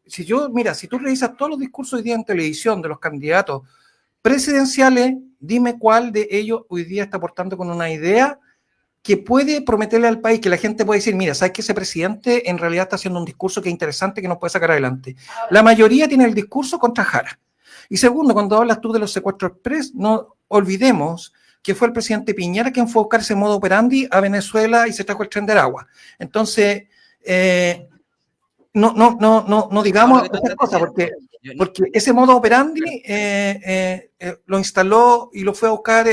S3: Si tú revisas todos los discursos hoy día en televisión de los candidatos presidenciales, dime cuál de ellos hoy día está aportando con una idea que puede prometerle al país, que la gente puede decir, mira, ¿sabes que ese presidente en realidad está haciendo un discurso que es interesante, que nos puede sacar adelante? La mayoría tiene el discurso contra Jara. Y segundo, cuando hablas tú de los secuestros express, no olvidemos que fue el presidente Piñera quien fue a buscar ese modo operandi a Venezuela y se trajo el tren de Aragua. Entonces, no digamos estas cosas, porque ese modo operandi lo instaló y lo fue a buscar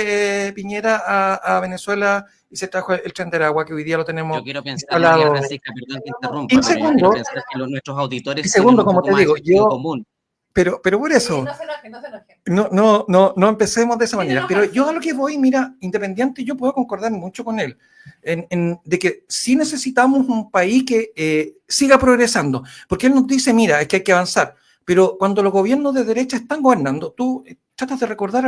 S3: Piñera a Venezuela y se trajo el tren de Aragua, que hoy día lo tenemos.
S4: Yo quiero pensar, María Francisca, perdón que interrumpa,
S3: y segundo,
S4: yo quiero pensar que nuestros auditores
S3: y segundo,
S4: tienen un
S3: como te digo,
S4: yo, común.
S3: Pero por eso,
S2: no se enojen.
S3: No empecemos de esa manera. Pero yo a lo que voy, mira, independiente, yo puedo concordar mucho con él, de que sí necesitamos un país que siga progresando, porque él nos dice, mira, es que hay que avanzar, pero cuando los gobiernos de derecha están gobernando, tú tratas de recordar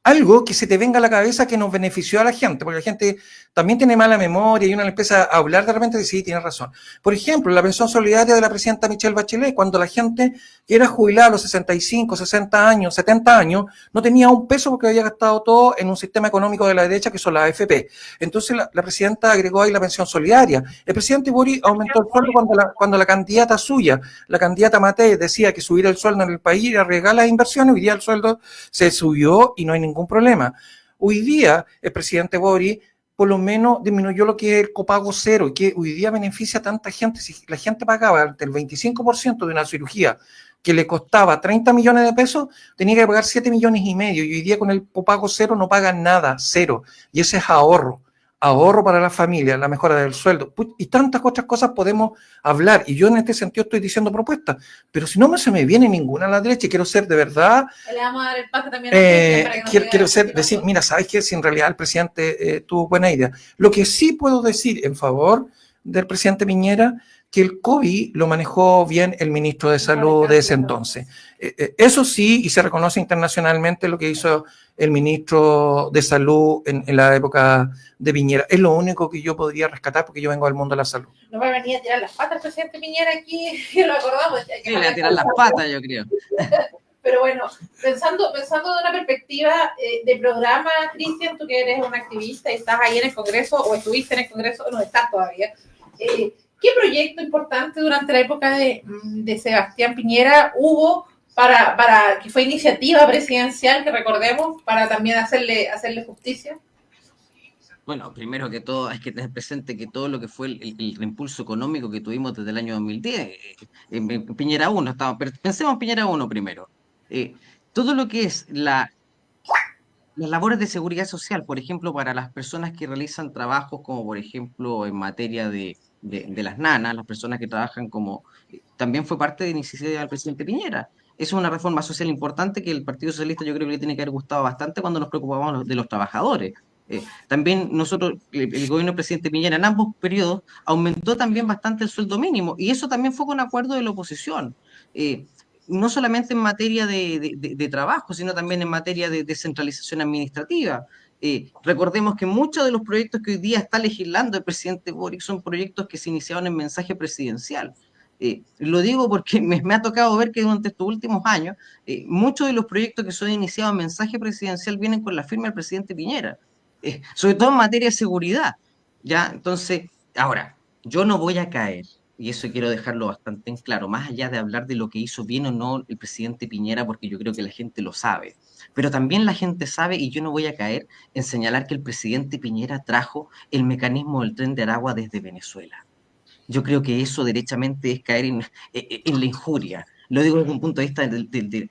S3: algo que se te venga a la cabeza que nos benefició a la gente, porque la gente también tiene mala memoria y uno le empieza a hablar de repente y dice, sí, tiene razón. Por ejemplo, la pensión solidaria de la presidenta Michelle Bachelet, cuando la gente que era jubilada a los 65, 60 años, 70 años, no tenía un peso porque había gastado todo en un sistema económico de la derecha que son las AFP. Entonces la presidenta agregó ahí la pensión solidaria. El presidente Boric aumentó el sueldo cuando la candidata suya, la candidata Matei, decía que subir el sueldo en el país era arriesgar las inversiones. Hoy día el sueldo se subió y no hay ningún problema. Hoy día el presidente Boric por lo menos disminuyó lo que es el copago cero y que hoy día beneficia a tanta gente. Si la gente pagaba el 25% de una cirugía que le costaba 30 millones de pesos, tenía que pagar 7 millones y medio, y hoy día con el copago cero no pagan nada, cero, y ese es ahorro para la familia, la mejora del sueldo, y tantas otras cosas podemos hablar, y yo en este sentido estoy diciendo propuestas, pero si no se me viene ninguna a la derecha, y quiero ser de verdad,
S2: le vamos a dar el pase también a
S3: quiero decir, mira, ¿sabes qué? Si en realidad el presidente tuvo buena idea. Lo que sí puedo decir en favor del presidente Piñera, que el COVID lo manejó bien el ministro de Salud de ese entonces. Eso sí, y se reconoce internacionalmente lo que hizo el ministro de Salud en la época de Piñera. Es lo único que yo podría rescatar porque yo vengo del mundo de la salud.
S2: No va a venir a tirar las patas el presidente Piñera aquí, y lo acordamos.
S4: Sí, le va a tirar las patas, yo creo.
S2: Pero bueno, pensando de una perspectiva de programa, Cristian, tú que eres un activista y estás ahí en el Congreso, o estuviste en el Congreso, no estás todavía, ¿qué proyecto importante durante la época de Sebastián Piñera hubo para que fue iniciativa presidencial, que recordemos, para también hacerle justicia?
S4: Bueno, primero que todo hay que tener presente que todo lo que fue el reimpulso económico que tuvimos desde el año 2010, Piñera 1, pero pensemos en Piñera 1 primero. Todo lo que es la las labores de seguridad social, por ejemplo, para las personas que realizan trabajos como, por ejemplo, en materia de las nanas, las personas que trabajan como, también fue parte de la iniciativa del presidente Piñera. Es una reforma social importante que el Partido Socialista yo creo que le tiene que haber gustado bastante cuando nos preocupábamos de los trabajadores. También nosotros, el gobierno del presidente Piñera en ambos periodos aumentó también bastante el sueldo mínimo y eso también fue con acuerdo de la oposición. No solamente en materia de trabajo, sino también en materia de descentralización administrativa. Recordemos que muchos de los proyectos que hoy día está legislando el presidente Boric son proyectos que se iniciaron en mensaje presidencial. Lo digo porque me ha tocado ver que durante estos últimos años muchos de los proyectos que son iniciados en mensaje presidencial vienen con la firma del presidente Piñera, sobre todo en materia de seguridad. ¿Ya? Entonces, ahora, yo no voy a caer, y eso quiero dejarlo bastante en claro, más allá de hablar de lo que hizo bien o no el presidente Piñera, porque yo creo que la gente lo sabe, pero también la gente sabe, y yo no voy a caer en señalar que el presidente Piñera trajo el mecanismo del Tren de Aragua desde Venezuela. Yo creo que eso derechamente es caer en la injuria. Lo digo desde un punto de vista, desde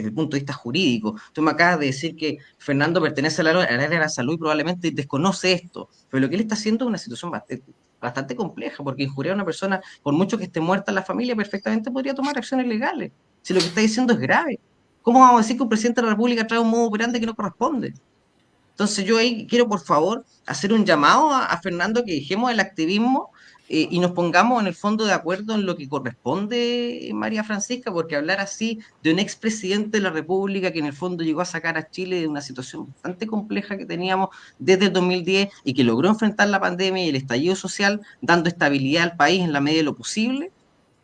S4: el punto de vista jurídico. Tú me acabas de decir que Fernando pertenece al área de la salud y probablemente desconoce esto, pero lo que él está haciendo es una situación bastante compleja, porque injuriar a una persona, por mucho que esté muerta en la familia, perfectamente podría tomar acciones legales. Si lo que está diciendo es grave, ¿cómo vamos a decir que un presidente de la República trae un modo operante que no corresponde? Entonces yo ahí quiero, por favor, hacer un llamado a Fernando que dejemos el activismo y nos pongamos en el fondo de acuerdo en lo que corresponde, María Francisca, porque hablar así de un expresidente de la República que en el fondo llegó a sacar a Chile de una situación bastante compleja que teníamos desde el 2010 y que logró enfrentar la pandemia y el estallido social, dando estabilidad al país en la medida de lo posible,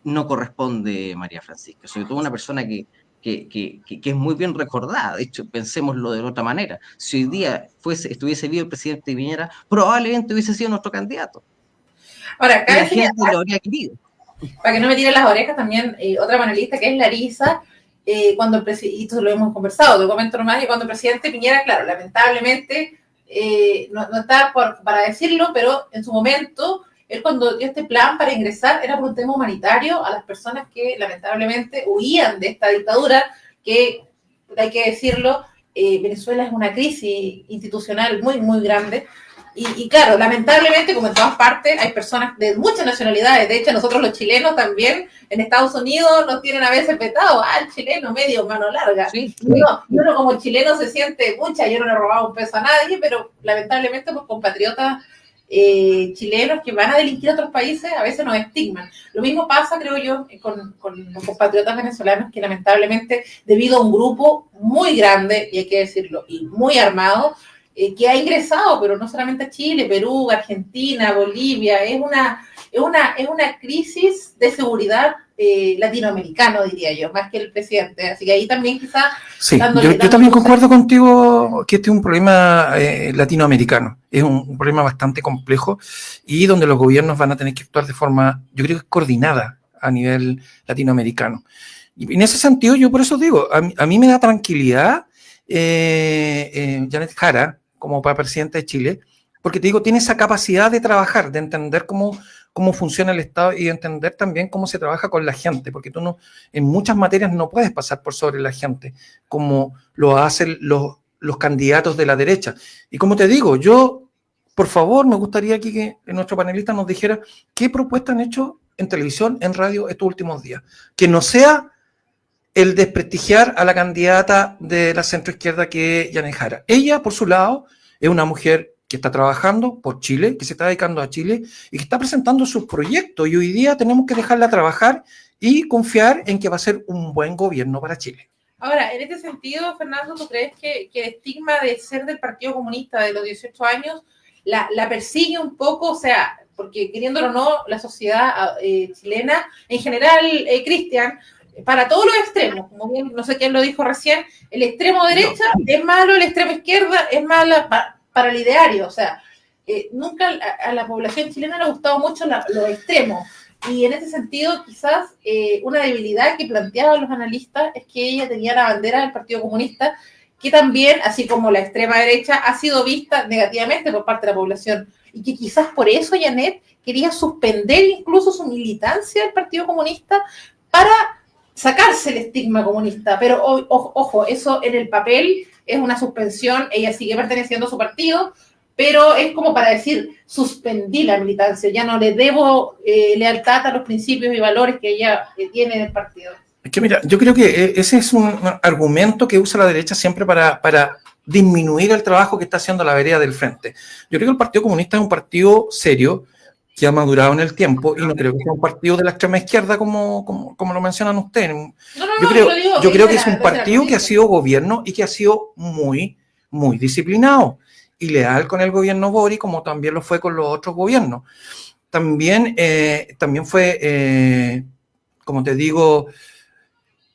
S4: no corresponde, María Francisca. Sobre todo una persona que es muy bien recordada. De hecho, pensémoslo de otra manera. Si hoy día estuviese vivo el presidente Piñera, probablemente hubiese sido nuestro candidato.
S2: Ahora,
S4: y la gente lo habría querido.
S2: Para que no me tiren las orejas, también otra panelista que es Larisa, cuando y esto lo hemos conversado, te comento nomás, que cuando el presidente Piñera, claro, lamentablemente, no está para decirlo, pero en su momento, él cuando dio este plan para ingresar era por un tema humanitario a las personas que lamentablemente huían de esta dictadura, que hay que decirlo, Venezuela es una crisis institucional muy, muy grande. Y claro, lamentablemente, como en todas partes, hay personas de muchas nacionalidades. De hecho, nosotros los chilenos también, en Estados Unidos, nos tienen a veces vetado. El chileno medio mano larga. Sí. Uno como chileno se siente, yo no le he robado un peso a nadie, pero lamentablemente por compatriotas chilenos que van a delinquir a otros países, a veces nos estigman. Lo mismo pasa, creo yo, con los compatriotas venezolanos, que lamentablemente, debido a un grupo muy grande, y hay que decirlo, y muy armado, que ha ingresado, pero no solamente a Chile, Perú, Argentina, Bolivia, es una crisis de seguridad latinoamericano, diría yo, más que el presidente. Así que ahí también quizás...
S3: Sí, yo también concuerdo contigo que este es un problema latinoamericano, es un problema bastante complejo y donde los gobiernos van a tener que actuar de forma, yo creo que coordinada a nivel latinoamericano. Y en ese sentido, yo por eso digo, a mí me da tranquilidad Janet Jara, como para presidenta de Chile, porque te digo, tiene esa capacidad de trabajar, de entender cómo funciona el Estado y de entender también cómo se trabaja con la gente, porque tú en muchas materias no puedes pasar por sobre la gente, como lo hacen los candidatos de la derecha. Y como te digo, yo, por favor, me gustaría aquí que nuestro panelista nos dijera qué propuestas han hecho en televisión, en radio estos últimos días, que no sea el desprestigiar a la candidata de la centroizquierda que es Janet Jara. Ella, por su lado, es una mujer que está trabajando por Chile, que se está dedicando a Chile y que está presentando sus proyectos. Y hoy día tenemos que dejarla trabajar y confiar en que va a ser un buen gobierno para Chile.
S2: Ahora, en este sentido, Fernando, ¿tú crees que el estigma de ser del Partido Comunista de los 18 años la persigue un poco? O sea, porque queriéndolo o no, la sociedad chilena, en general, Cristian, para todos los extremos, como bien, no sé quién lo dijo recién, el extremo derecha es malo, el extremo izquierda es mala para el ideario, o sea, nunca a la población chilena le ha gustado mucho los extremos, y en ese sentido quizás una debilidad que planteaban los analistas es que ella tenía la bandera del Partido Comunista, que también, así como la extrema derecha, ha sido vista negativamente por parte de la población, y que quizás por eso Janet quería suspender incluso su militancia del Partido Comunista para sacarse el estigma comunista, pero ojo, eso en el papel es una suspensión, ella sigue perteneciendo a su partido, pero es como para decir, suspendí la militancia, ya no le debo lealtad a los principios y valores que ella tiene en el partido.
S3: Es que mira, yo creo que ese es un argumento que usa la derecha siempre para disminuir el trabajo que está haciendo la vereda del frente. Yo creo que el Partido Comunista es un partido serio, que ha madurado en el tiempo, y no creo que sea un partido de la extrema izquierda como lo mencionan ustedes. Yo creo que es un partido que ha sido gobierno y que ha sido muy, muy disciplinado y leal con el gobierno Boric, como también lo fue con los otros gobiernos. También fue, como te digo,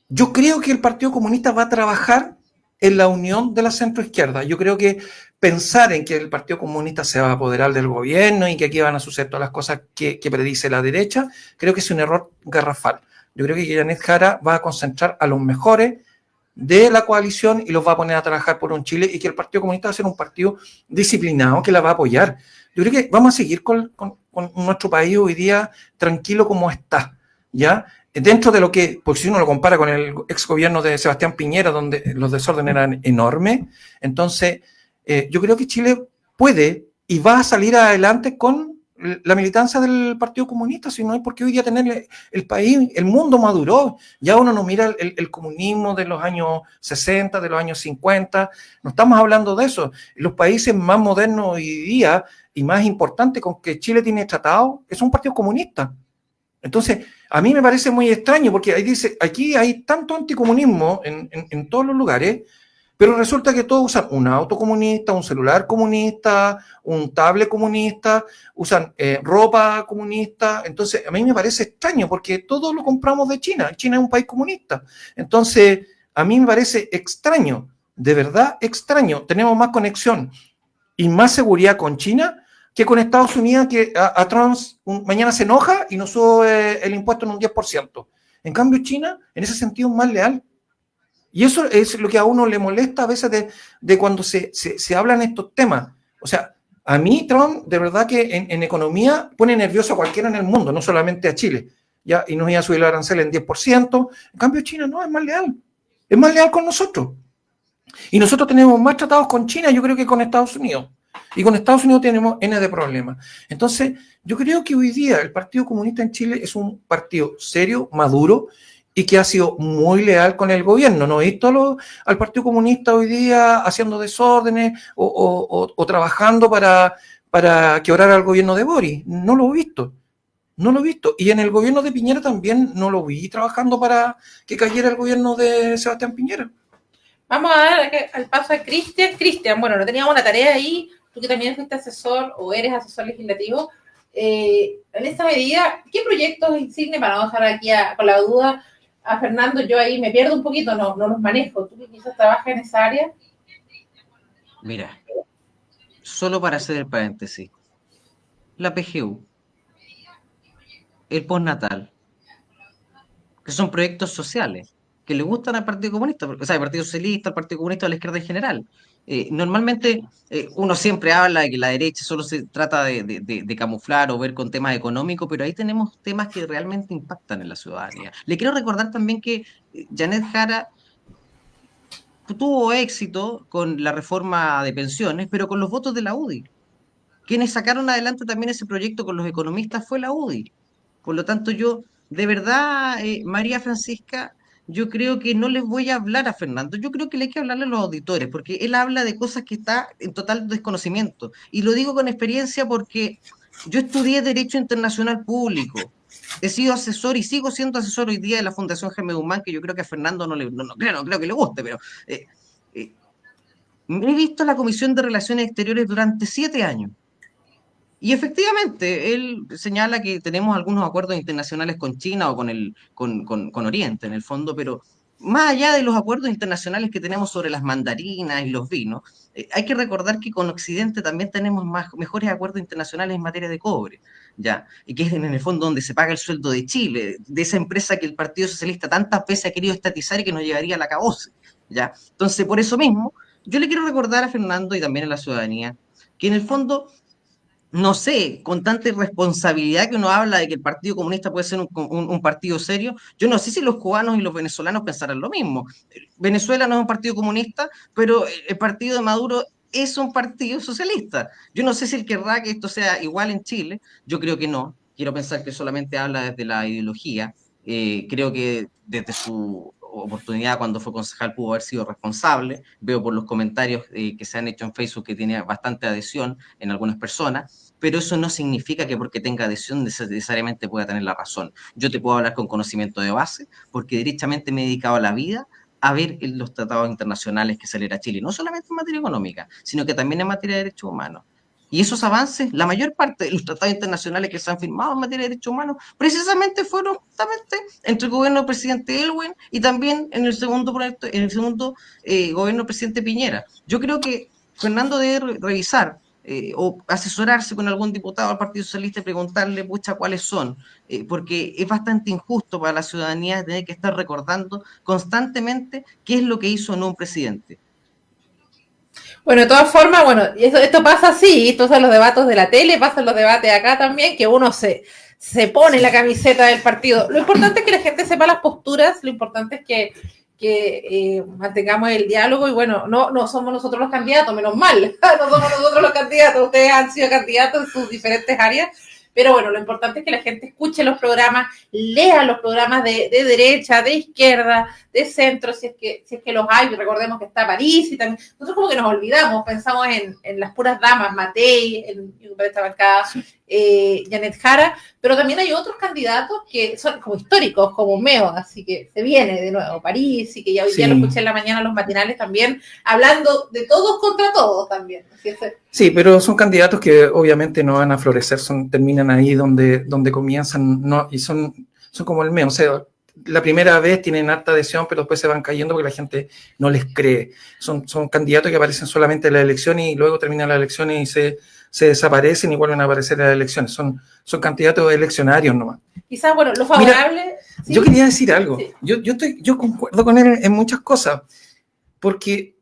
S3: yo creo que el Partido Comunista va a trabajar en la unión de la centroizquierda. Yo creo que pensar en que el Partido Comunista se va a apoderar del gobierno y que aquí van a suceder todas las cosas que predice la derecha, creo que es un error garrafal. Yo creo que Janet Jara va a concentrar a los mejores de la coalición y los va a poner a trabajar por un Chile, y que el Partido Comunista va a ser un partido disciplinado que la va a apoyar. Yo creo que vamos a seguir con nuestro país hoy día tranquilo como está, ¿ya? Dentro de lo que, porque si uno lo compara con el ex gobierno de Sebastián Piñera, donde los desórdenes eran enormes, entonces yo creo que Chile puede y va a salir adelante con la militancia del Partido Comunista, si no hay por qué hoy día tener el país, el mundo maduró, ya uno no mira el comunismo de los años 60, de los años 50, no estamos hablando de eso. Los países más modernos hoy día y más importantes con que Chile tiene tratado es un partido comunista. Entonces, a mí me parece muy extraño, porque ahí dice, aquí hay tanto anticomunismo en todos los lugares, pero resulta que todos usan un auto comunista, un celular comunista, un tablet comunista, usan ropa comunista. Entonces, a mí me parece extraño, porque todo lo compramos de China. China es un país comunista. Entonces, a mí me parece extraño, de verdad extraño. Tenemos más conexión y más seguridad con China que con Estados Unidos, que a Trump mañana se enoja y nos sube el impuesto en un 10%. En cambio, China, en ese sentido, es más leal. Y eso es lo que a uno le molesta a veces de cuando se hablan estos temas. O sea, a mí Trump, de verdad que en economía pone nervioso a cualquiera en el mundo, no solamente a Chile. ¿Ya? Y nos iba a subir el arancel en 10%. En cambio, China no, es más leal. Es más leal con nosotros. Y nosotros tenemos más tratados con China, yo creo, que con Estados Unidos. Y con Estados Unidos tenemos N de problemas. Entonces, yo creo que hoy día el Partido Comunista en Chile es un partido serio, maduro, y que ha sido muy leal con el gobierno. No he visto al Partido Comunista hoy día haciendo desórdenes o trabajando para quebrar al gobierno de Boric. No lo he visto. No lo he visto. Y en el gobierno de Piñera también no lo vi trabajando para que cayera el gobierno de Sebastián Piñera.
S2: Vamos a dar al paso a Cristian. Cristian, bueno, no teníamos la tarea ahí. Tú que también fuiste asesor o eres asesor legislativo. En esta medida, ¿qué proyectos insigne, para no dejar aquí con la duda a Fernando? Yo ahí me pierdo un poquito, no los manejo. ¿Tú que quizás trabajas en esa área?
S4: Mira, solo para hacer el paréntesis, la PGU, el postnatal, que son proyectos sociales que le gustan al Partido Comunista, o sea, al Partido Socialista, al Partido Comunista, a la izquierda en general. Normalmente uno siempre habla de que la derecha solo se trata de camuflar o ver con temas económicos, pero ahí tenemos temas que realmente impactan en la ciudadanía. Le quiero recordar también que Janet Jara tuvo éxito con la reforma de pensiones, pero con los votos de la UDI. Quienes sacaron adelante también ese proyecto con los economistas fue la UDI. Por lo tanto, yo, de verdad, María Francisca, yo creo que no les voy a hablar a Fernando, yo creo que le hay que hablarle a los auditores, porque él habla de cosas que está en total desconocimiento. Y lo digo con experiencia porque yo estudié Derecho Internacional Público, he sido asesor y sigo siendo asesor hoy día de la Fundación Jaime Guzmán, que yo creo que a Fernando no creo que le guste, pero he visto la Comisión de Relaciones Exteriores durante 7 años. Y efectivamente, él señala que tenemos algunos acuerdos internacionales con China o con Oriente, en el fondo, pero más allá de los acuerdos internacionales que tenemos sobre las mandarinas y los vinos, hay que recordar que con Occidente también tenemos mejores acuerdos internacionales en materia de cobre, ¿ya? Y que es en el fondo donde se paga el sueldo de Chile, de esa empresa que el Partido Socialista tantas veces ha querido estatizar y que nos llevaría a la acabose, ¿ya? Entonces, por eso mismo, yo le quiero recordar a Fernando y también a la ciudadanía que en el fondo no sé, con tanta irresponsabilidad que uno habla de que el Partido Comunista puede ser un partido serio, yo no sé si los cubanos y los venezolanos pensarán lo mismo. Venezuela no es un partido comunista, pero el partido de Maduro es un partido socialista. Yo no sé si él querrá que esto sea igual en Chile, yo creo que no. Quiero pensar que solamente habla desde la ideología. Creo que desde su oportunidad cuando fue concejal pudo haber sido responsable. Veo por los comentarios que se han hecho en Facebook que tiene bastante adhesión en algunas personas, pero eso no significa que porque tenga adhesión necesariamente pueda tener la razón. Yo te puedo hablar con conocimiento de base porque derechamente me he dedicado a la vida a ver los tratados internacionales que celebra Chile, no solamente en materia económica, sino que también en materia de derechos humanos. Y esos avances, la mayor parte de los tratados internacionales que se han firmado en materia de derechos humanos, precisamente fueron justamente entre el gobierno del presidente Elwin y también en el segundo proyecto, en el segundo gobierno del presidente Piñera. Yo creo que Fernando debe revisar o asesorarse con algún diputado del Partido Socialista y preguntarle, pucha, cuáles son, porque es bastante injusto para la ciudadanía tener que estar recordando constantemente qué es lo que hizo o no un presidente.
S2: Bueno, de todas formas, bueno, esto pasa así, esto son los debates de la tele, pasan los debates acá también, que uno se pone la camiseta del partido. Lo importante es que la gente sepa las posturas, lo importante es que mantengamos el diálogo y bueno, no somos nosotros los candidatos, menos mal, no somos nosotros los candidatos, ustedes han sido candidatos en sus diferentes áreas, pero bueno, lo importante es que la gente escuche los programas, lea los programas de derecha, de izquierda, de centro, si es que los hay, recordemos que está París y también, nosotros como que nos olvidamos, pensamos en las puras damas, Matei, en esta bancada, Janet Jara, pero también hay otros candidatos que son como históricos, como Meo, así que se viene de nuevo París, y que ya hoy día lo escuché en la mañana los matinales también, hablando de todos contra todos también.
S3: Sí, pero son candidatos que obviamente no van a florecer, terminan ahí donde comienzan, no, y son como el Meo, o sea, la primera vez tienen harta adhesión, pero después se van cayendo porque la gente no les cree. Son candidatos que aparecen solamente en la elección y luego terminan las elecciones y se desaparecen y vuelven a aparecer en las elecciones. Son candidatos eleccionarios nomás.
S2: Quizás, bueno, lo favorable...
S3: Mira, ¿sí? Yo quería decir algo. Sí. Yo concuerdo con él en muchas cosas, porque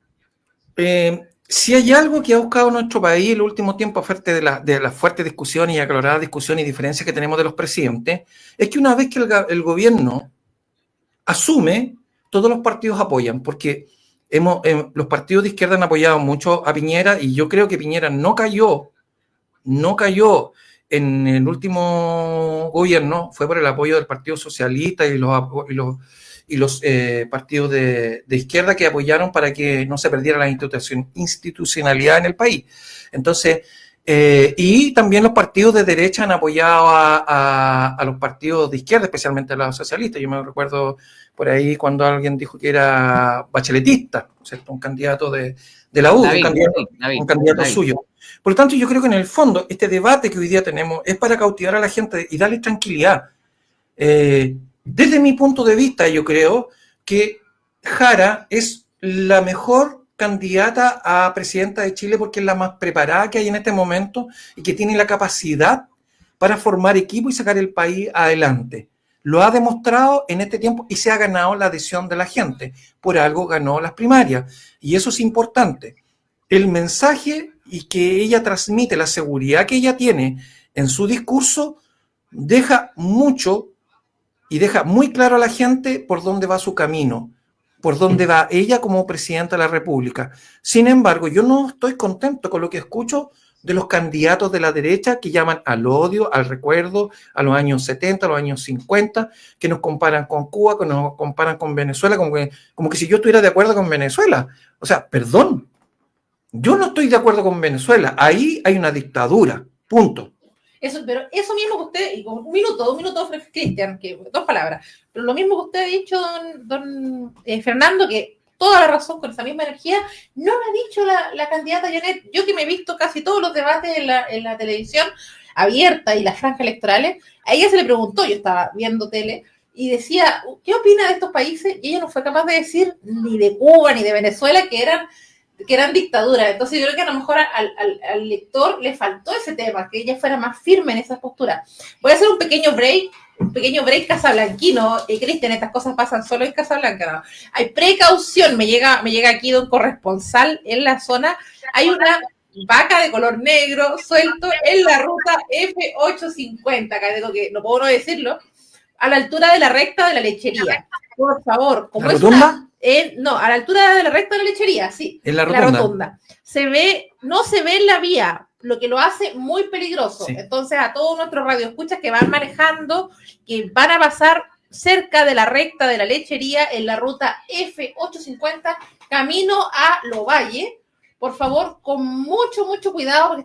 S3: si hay algo que ha buscado nuestro país en el último tiempo, aparte de las fuertes discusiones y aclaradas discusiones y diferencias que tenemos de los presidentes, es que una vez que el gobierno asume, todos los partidos apoyan, porque los partidos de izquierda han apoyado mucho a Piñera y yo creo que Piñera no cayó en el último gobierno, fue por el apoyo del Partido Socialista y los partidos de izquierda que apoyaron para que no se perdiera la institucionalidad en el país. Entonces, y también los partidos de derecha han apoyado a los partidos de izquierda, especialmente a los socialistas. Yo me recuerdo por ahí cuando alguien dijo que era bacheletista, ¿cierto? Un candidato de la U, un candidato suyo. Por lo tanto, yo creo que en el fondo este debate que hoy día tenemos es para cautivar a la gente y darle tranquilidad. Desde mi punto de vista, yo creo que Jara es la mejor candidata a presidenta de Chile porque es la más preparada que hay en este momento y que tiene la capacidad para formar equipo y sacar el país adelante. Lo ha demostrado en este tiempo y se ha ganado la adhesión de la gente. Por algo ganó las primarias. Y eso es importante. El mensaje y que ella transmite, la seguridad que ella tiene en su discurso, deja mucho y deja muy claro a la gente por dónde va su camino, por dónde va ella como presidenta de la República. Sin embargo, yo no estoy contento con lo que escucho de los candidatos de la derecha que llaman al odio, al recuerdo, a los años 70, a los años 50, que nos comparan con Cuba, que nos comparan con Venezuela, como que si yo estuviera de acuerdo con Venezuela. O sea, perdón, yo no estoy de acuerdo con Venezuela, ahí hay una dictadura, punto.
S2: Pero eso mismo que usted, y un minuto, Cristian, que 2 palabras, pero lo mismo que usted ha dicho, don Fernando, que toda la razón, con esa misma energía, no lo ha dicho la candidata Janet. Yo que me he visto casi todos los debates en la televisión abierta y las franjas electorales, a ella se le preguntó, yo estaba viendo tele, y decía, ¿qué opina de estos países? Y ella no fue capaz de decir ni de Cuba ni de Venezuela, que eran dictaduras. Entonces yo creo que a lo mejor al lector le faltó ese tema, que ella fuera más firme en esa postura. Voy a hacer un pequeño break casablanquino. Cristian, estas cosas pasan solo en Casablanca, ¿no? Hay precaución, me llega aquí de un corresponsal en la zona. Hay vaca de color negro suelto en la ruta F850, acá digo que no puedo no decirlo, a la altura de la recta de la lechería. Por favor, como
S3: ¿La
S2: es
S3: rotonda?
S2: no, a la altura de la recta de la lechería, sí.
S3: En la rotonda.
S2: La rotonda. No se ve en la vía, lo que lo hace muy peligroso. Sí. Entonces, a todos nuestros radioescuchas que van manejando, que van a pasar cerca de la recta de la lechería en la ruta F850, camino a Lovalle, por favor, con mucho cuidado, porque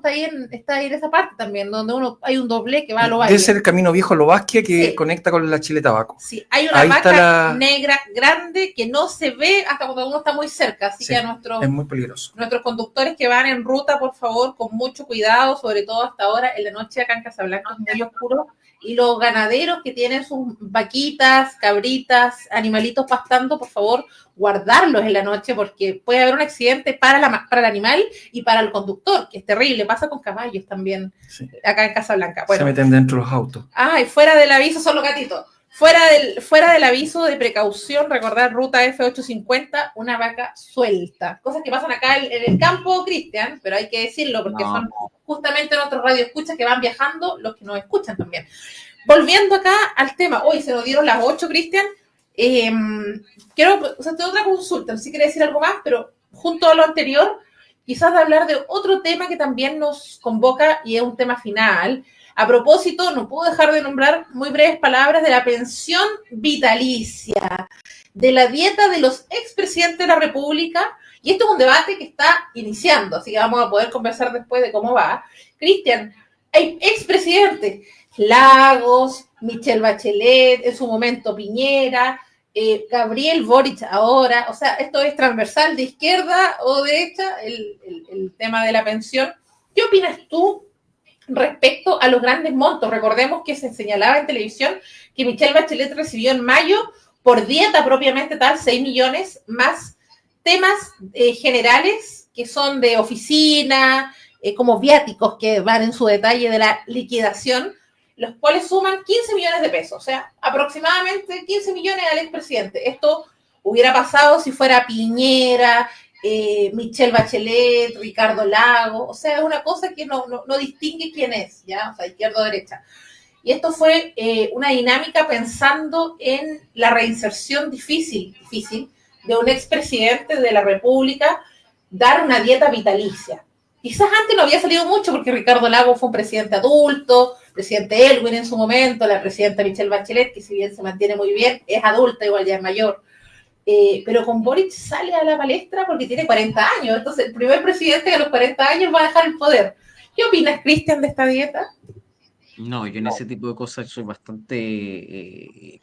S2: está ahí en esa parte también, donde hay un doble que va a Lovalle.
S3: Debe ser el camino viejo Lovasquia que sí. Conecta con la Chile Tabaco.
S2: Sí, hay una vaca negra grande que no se ve hasta cuando uno está muy cerca, así sí, que
S3: es muy peligroso.
S2: Nuestros conductores que van en ruta, por favor, con mucho cuidado, sobre todo hasta ahora, en la noche acá en Casablanca es muy oscuro, y los ganaderos que tienen sus vaquitas, cabritas, animalitos pastando, por favor, guardarlos en la noche porque puede haber un accidente para el animal y para el conductor, que es terrible, pasa con caballos también, sí. Acá en Casablanca.
S3: Bueno, se meten dentro de los autos.
S2: Y fuera del aviso son los gatitos. Fuera del aviso de precaución, recordar ruta F850, una vaca suelta. Cosas que pasan acá en el campo, Cristian, pero hay que decirlo porque son justamente nuestros radioescuchas que van viajando, los que nos escuchan también. Volviendo acá al tema, hoy se nos dieron las 8, Cristian. Quiero hacerte otra consulta, no sé si quiere decir algo más, pero junto a lo anterior, quizás de hablar de otro tema que también nos convoca y es un tema final. A propósito, no puedo dejar de nombrar muy breves palabras de la pensión vitalicia, de la dieta de los expresidentes de la República, y esto es un debate que está iniciando, así que vamos a poder conversar después de cómo va. Cristian, hay expresidentes, Lagos, Michelle Bachelet, en su momento Piñera, Gabriel Boric ahora, o sea, esto es transversal de izquierda o derecha, el tema de la pensión. ¿Qué opinas tú respecto a los grandes montos? Recordemos que se señalaba en televisión que Michelle Bachelet recibió en mayo, por dieta propiamente tal, 6 millones, más temas generales que son de oficina, como viáticos que van en su detalle de la liquidación, los cuales suman 15 millones de pesos, o sea, aproximadamente 15 millones al expresidente. Esto hubiera pasado si fuera Piñera, Michelle Bachelet, Ricardo Lago, o sea, es una cosa que no distingue quién es, ¿ya? O sea, izquierda o derecha. Y esto fue una dinámica pensando en la reinserción difícil de un expresidente de la República, dar una dieta vitalicia. Quizás antes no había salido mucho porque Ricardo Lago fue un presidente adulto, presidente Elwin en su momento, la presidenta Michelle Bachelet, que si bien se mantiene muy bien, es adulta, igual ya es mayor. Pero con Boric sale a la palestra porque tiene 40 años, entonces el primer presidente que a los 40 años va a dejar el poder. ¿Qué opinas, Cristian, de esta dieta?
S4: No, yo en ese tipo de cosas soy bastante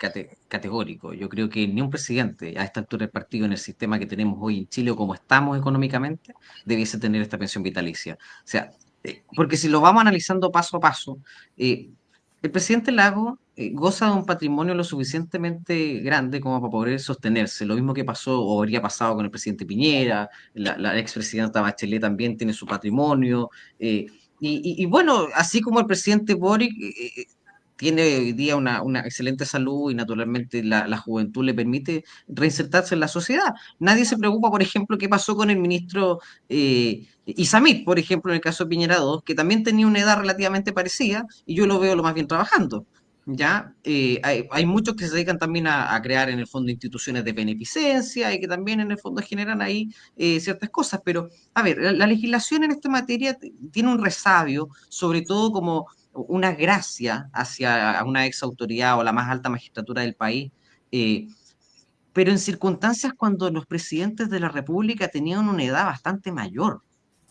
S4: categórico. Yo creo que ni un presidente a esta altura del partido, en el sistema que tenemos hoy en Chile o como estamos económicamente, debiese tener esta pensión vitalicia. O sea, porque si lo vamos analizando paso a paso, el presidente Lago goza de un patrimonio lo suficientemente grande como para poder sostenerse. Lo mismo que pasó o habría pasado con el presidente Piñera, la expresidenta Bachelet también tiene su patrimonio. Y bueno, así como el presidente Boric tiene hoy día una excelente salud y naturalmente la juventud le permite reinsertarse en la sociedad. Nadie se preocupa, por ejemplo, qué pasó con el ministro Isamit, por ejemplo, en el caso de Piñera II, que también tenía una edad relativamente parecida y yo lo veo lo más bien trabajando. ¿Ya? Hay muchos que se dedican también a crear en el fondo instituciones de beneficencia y que también en el fondo generan ahí ciertas cosas, pero a ver, la legislación en esta materia tiene un resabio, sobre todo como una gracia hacia una ex autoridad o la más alta magistratura del país, pero en circunstancias cuando los presidentes de la República tenían una edad bastante mayor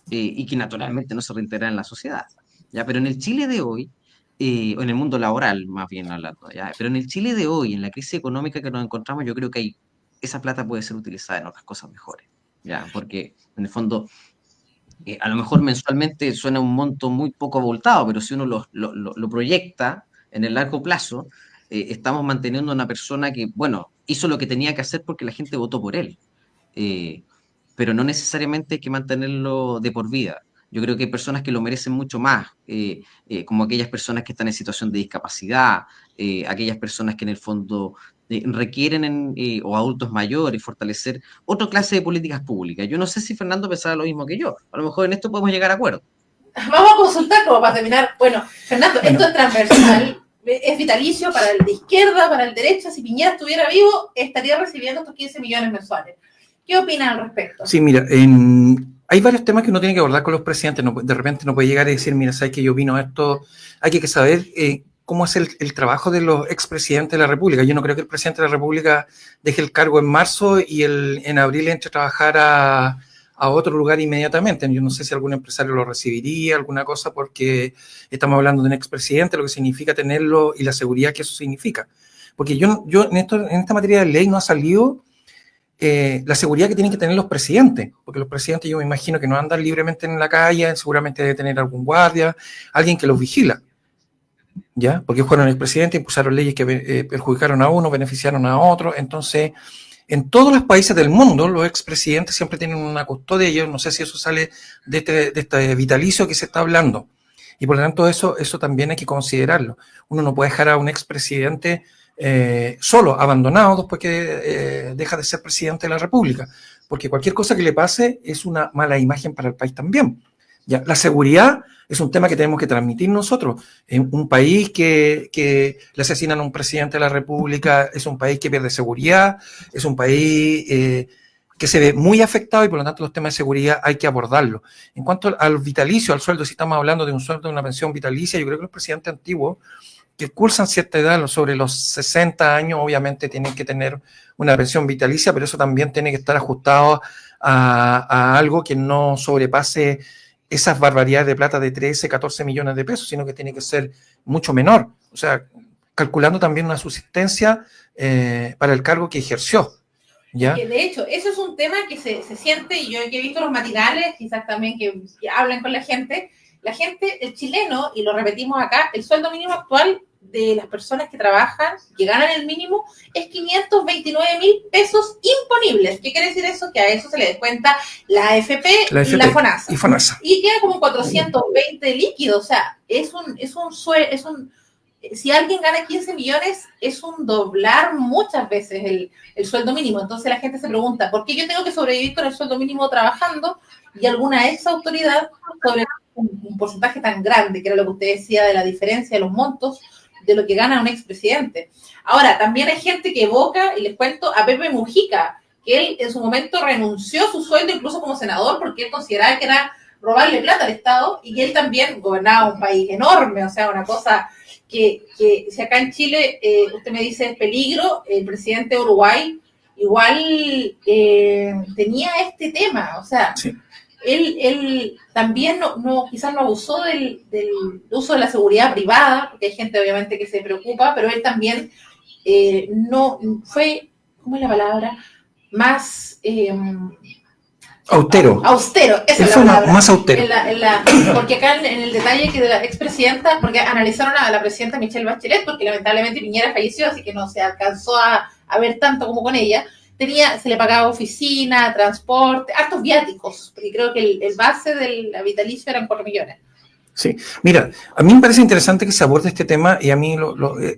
S4: y que naturalmente no se reintegran en la sociedad. ¿Ya? Pero en el Chile de hoy, o en el mundo laboral más bien hablando, ¿ya? Pero en el Chile de hoy, en la crisis económica que nos encontramos, yo creo que esa plata puede ser utilizada en otras cosas mejores, ¿ya? Porque en el fondo, a lo mejor mensualmente suena un monto muy poco abultado, pero si uno lo proyecta en el largo plazo, estamos manteniendo a una persona que, bueno, hizo lo que tenía que hacer porque la gente votó por él. Pero no necesariamente hay que mantenerlo de por vida. Yo creo que hay personas que lo merecen mucho más, como aquellas personas que están en situación de discapacidad, aquellas personas que en el fondo requieren o adultos mayores, fortalecer otra clase de políticas públicas. Yo no sé si Fernando pensaba lo mismo que yo. A lo mejor en esto podemos llegar a acuerdo.
S2: Vamos a consultar como para terminar. Bueno, Fernando, esto es transversal, es vitalicio para el de izquierda, para el derecha. Si Piñera estuviera vivo, estaría recibiendo estos 15 millones mensuales. ¿Qué opinan al respecto?
S3: Sí, mira, hay varios temas que uno tiene que abordar con los presidentes. No, de repente no puede llegar y decir, mira, ¿sabes que yo opino esto? Hay que saber cómo es el trabajo de los expresidentes de la República. Yo no creo que el presidente de la República deje el cargo en marzo y en abril entre a trabajar a otro lugar inmediatamente. Yo no sé si algún empresario lo recibiría, alguna cosa, porque estamos hablando de un expresidente, lo que significa tenerlo y la seguridad que eso significa. Porque yo en esta materia de ley no ha salido la seguridad que tienen que tener los presidentes, porque los presidentes yo me imagino que no andan libremente en la calle, seguramente debe tener algún guardia, alguien que los vigila, ¿ya? Porque fueron expresidentes, impulsaron leyes que perjudicaron a uno, beneficiaron a otro. Entonces, en todos los países del mundo, los expresidentes siempre tienen una custodia, y yo no sé si eso sale de este vitalicio que se está hablando, y por lo tanto eso también hay que considerarlo. Uno no puede dejar a un expresidente solo, abandonado, después que deja de ser presidente de la República, porque cualquier cosa que le pase es una mala imagen para el país también. ¿Ya? La seguridad es un tema que tenemos que transmitir nosotros. En un país que le asesinan a un presidente de la República es un país que pierde seguridad, es un país que se ve muy afectado, y por lo tanto los temas de seguridad hay que abordarlos. En cuanto al vitalicio, al sueldo, si estamos hablando de un sueldo, de una pensión vitalicia, yo creo que los presidentes antiguos que cursan cierta edad, sobre los 60 años, obviamente tienen que tener una pensión vitalicia, pero eso también tiene que estar ajustado a algo que no sobrepase esas barbaridades de plata de 13, 14 millones de pesos, sino que tiene que ser mucho menor. O sea, calculando también una subsistencia para el cargo que ejerció. ¿Ya?
S2: Que de hecho, eso es un tema que se siente, y yo que he visto los matinales, quizás también que hablan con la gente, el chileno, y lo repetimos acá, el sueldo mínimo actual de las personas que trabajan, que ganan el mínimo, es 529,000 pesos imponibles. ¿Qué quiere decir eso? Que a eso se le descuenta la AFP y la FONASA. Y queda como 420 líquido. O sea, si alguien gana 15 millones, es un doblar muchas veces el sueldo mínimo. Entonces la gente se pregunta, ¿por qué yo tengo que sobrevivir con el sueldo mínimo trabajando y alguna ex autoridad sobre un porcentaje tan grande, que era lo que usted decía de la diferencia de los montos de lo que gana un expresidente? Ahora, también hay gente que evoca, y les cuento, a Pepe Mujica, que él en su momento renunció a su sueldo incluso como senador porque él consideraba que era robarle plata al Estado, y que él también gobernaba un país enorme, o sea, una cosa que si acá en Chile usted me dice es peligro, el presidente de Uruguay igual tenía este tema, o sea, sí. Él también quizás no abusó del uso de la seguridad privada, porque hay gente obviamente que se preocupa, pero él también no fue, ¿cómo es la palabra? Más
S3: austero.
S2: Esa es la palabra.
S3: Más austero.
S2: Porque acá en el detalle que de la expresidenta, porque analizaron a la presidenta Michelle Bachelet, porque lamentablemente Piñera falleció, así que no se alcanzó a ver tanto como con ella. Se le pagaba oficina, transporte, hartos viáticos, porque creo que el base del vitalicio eran 4 millones.
S3: Sí, mira, a mí me parece interesante que se aborde este tema, y a mí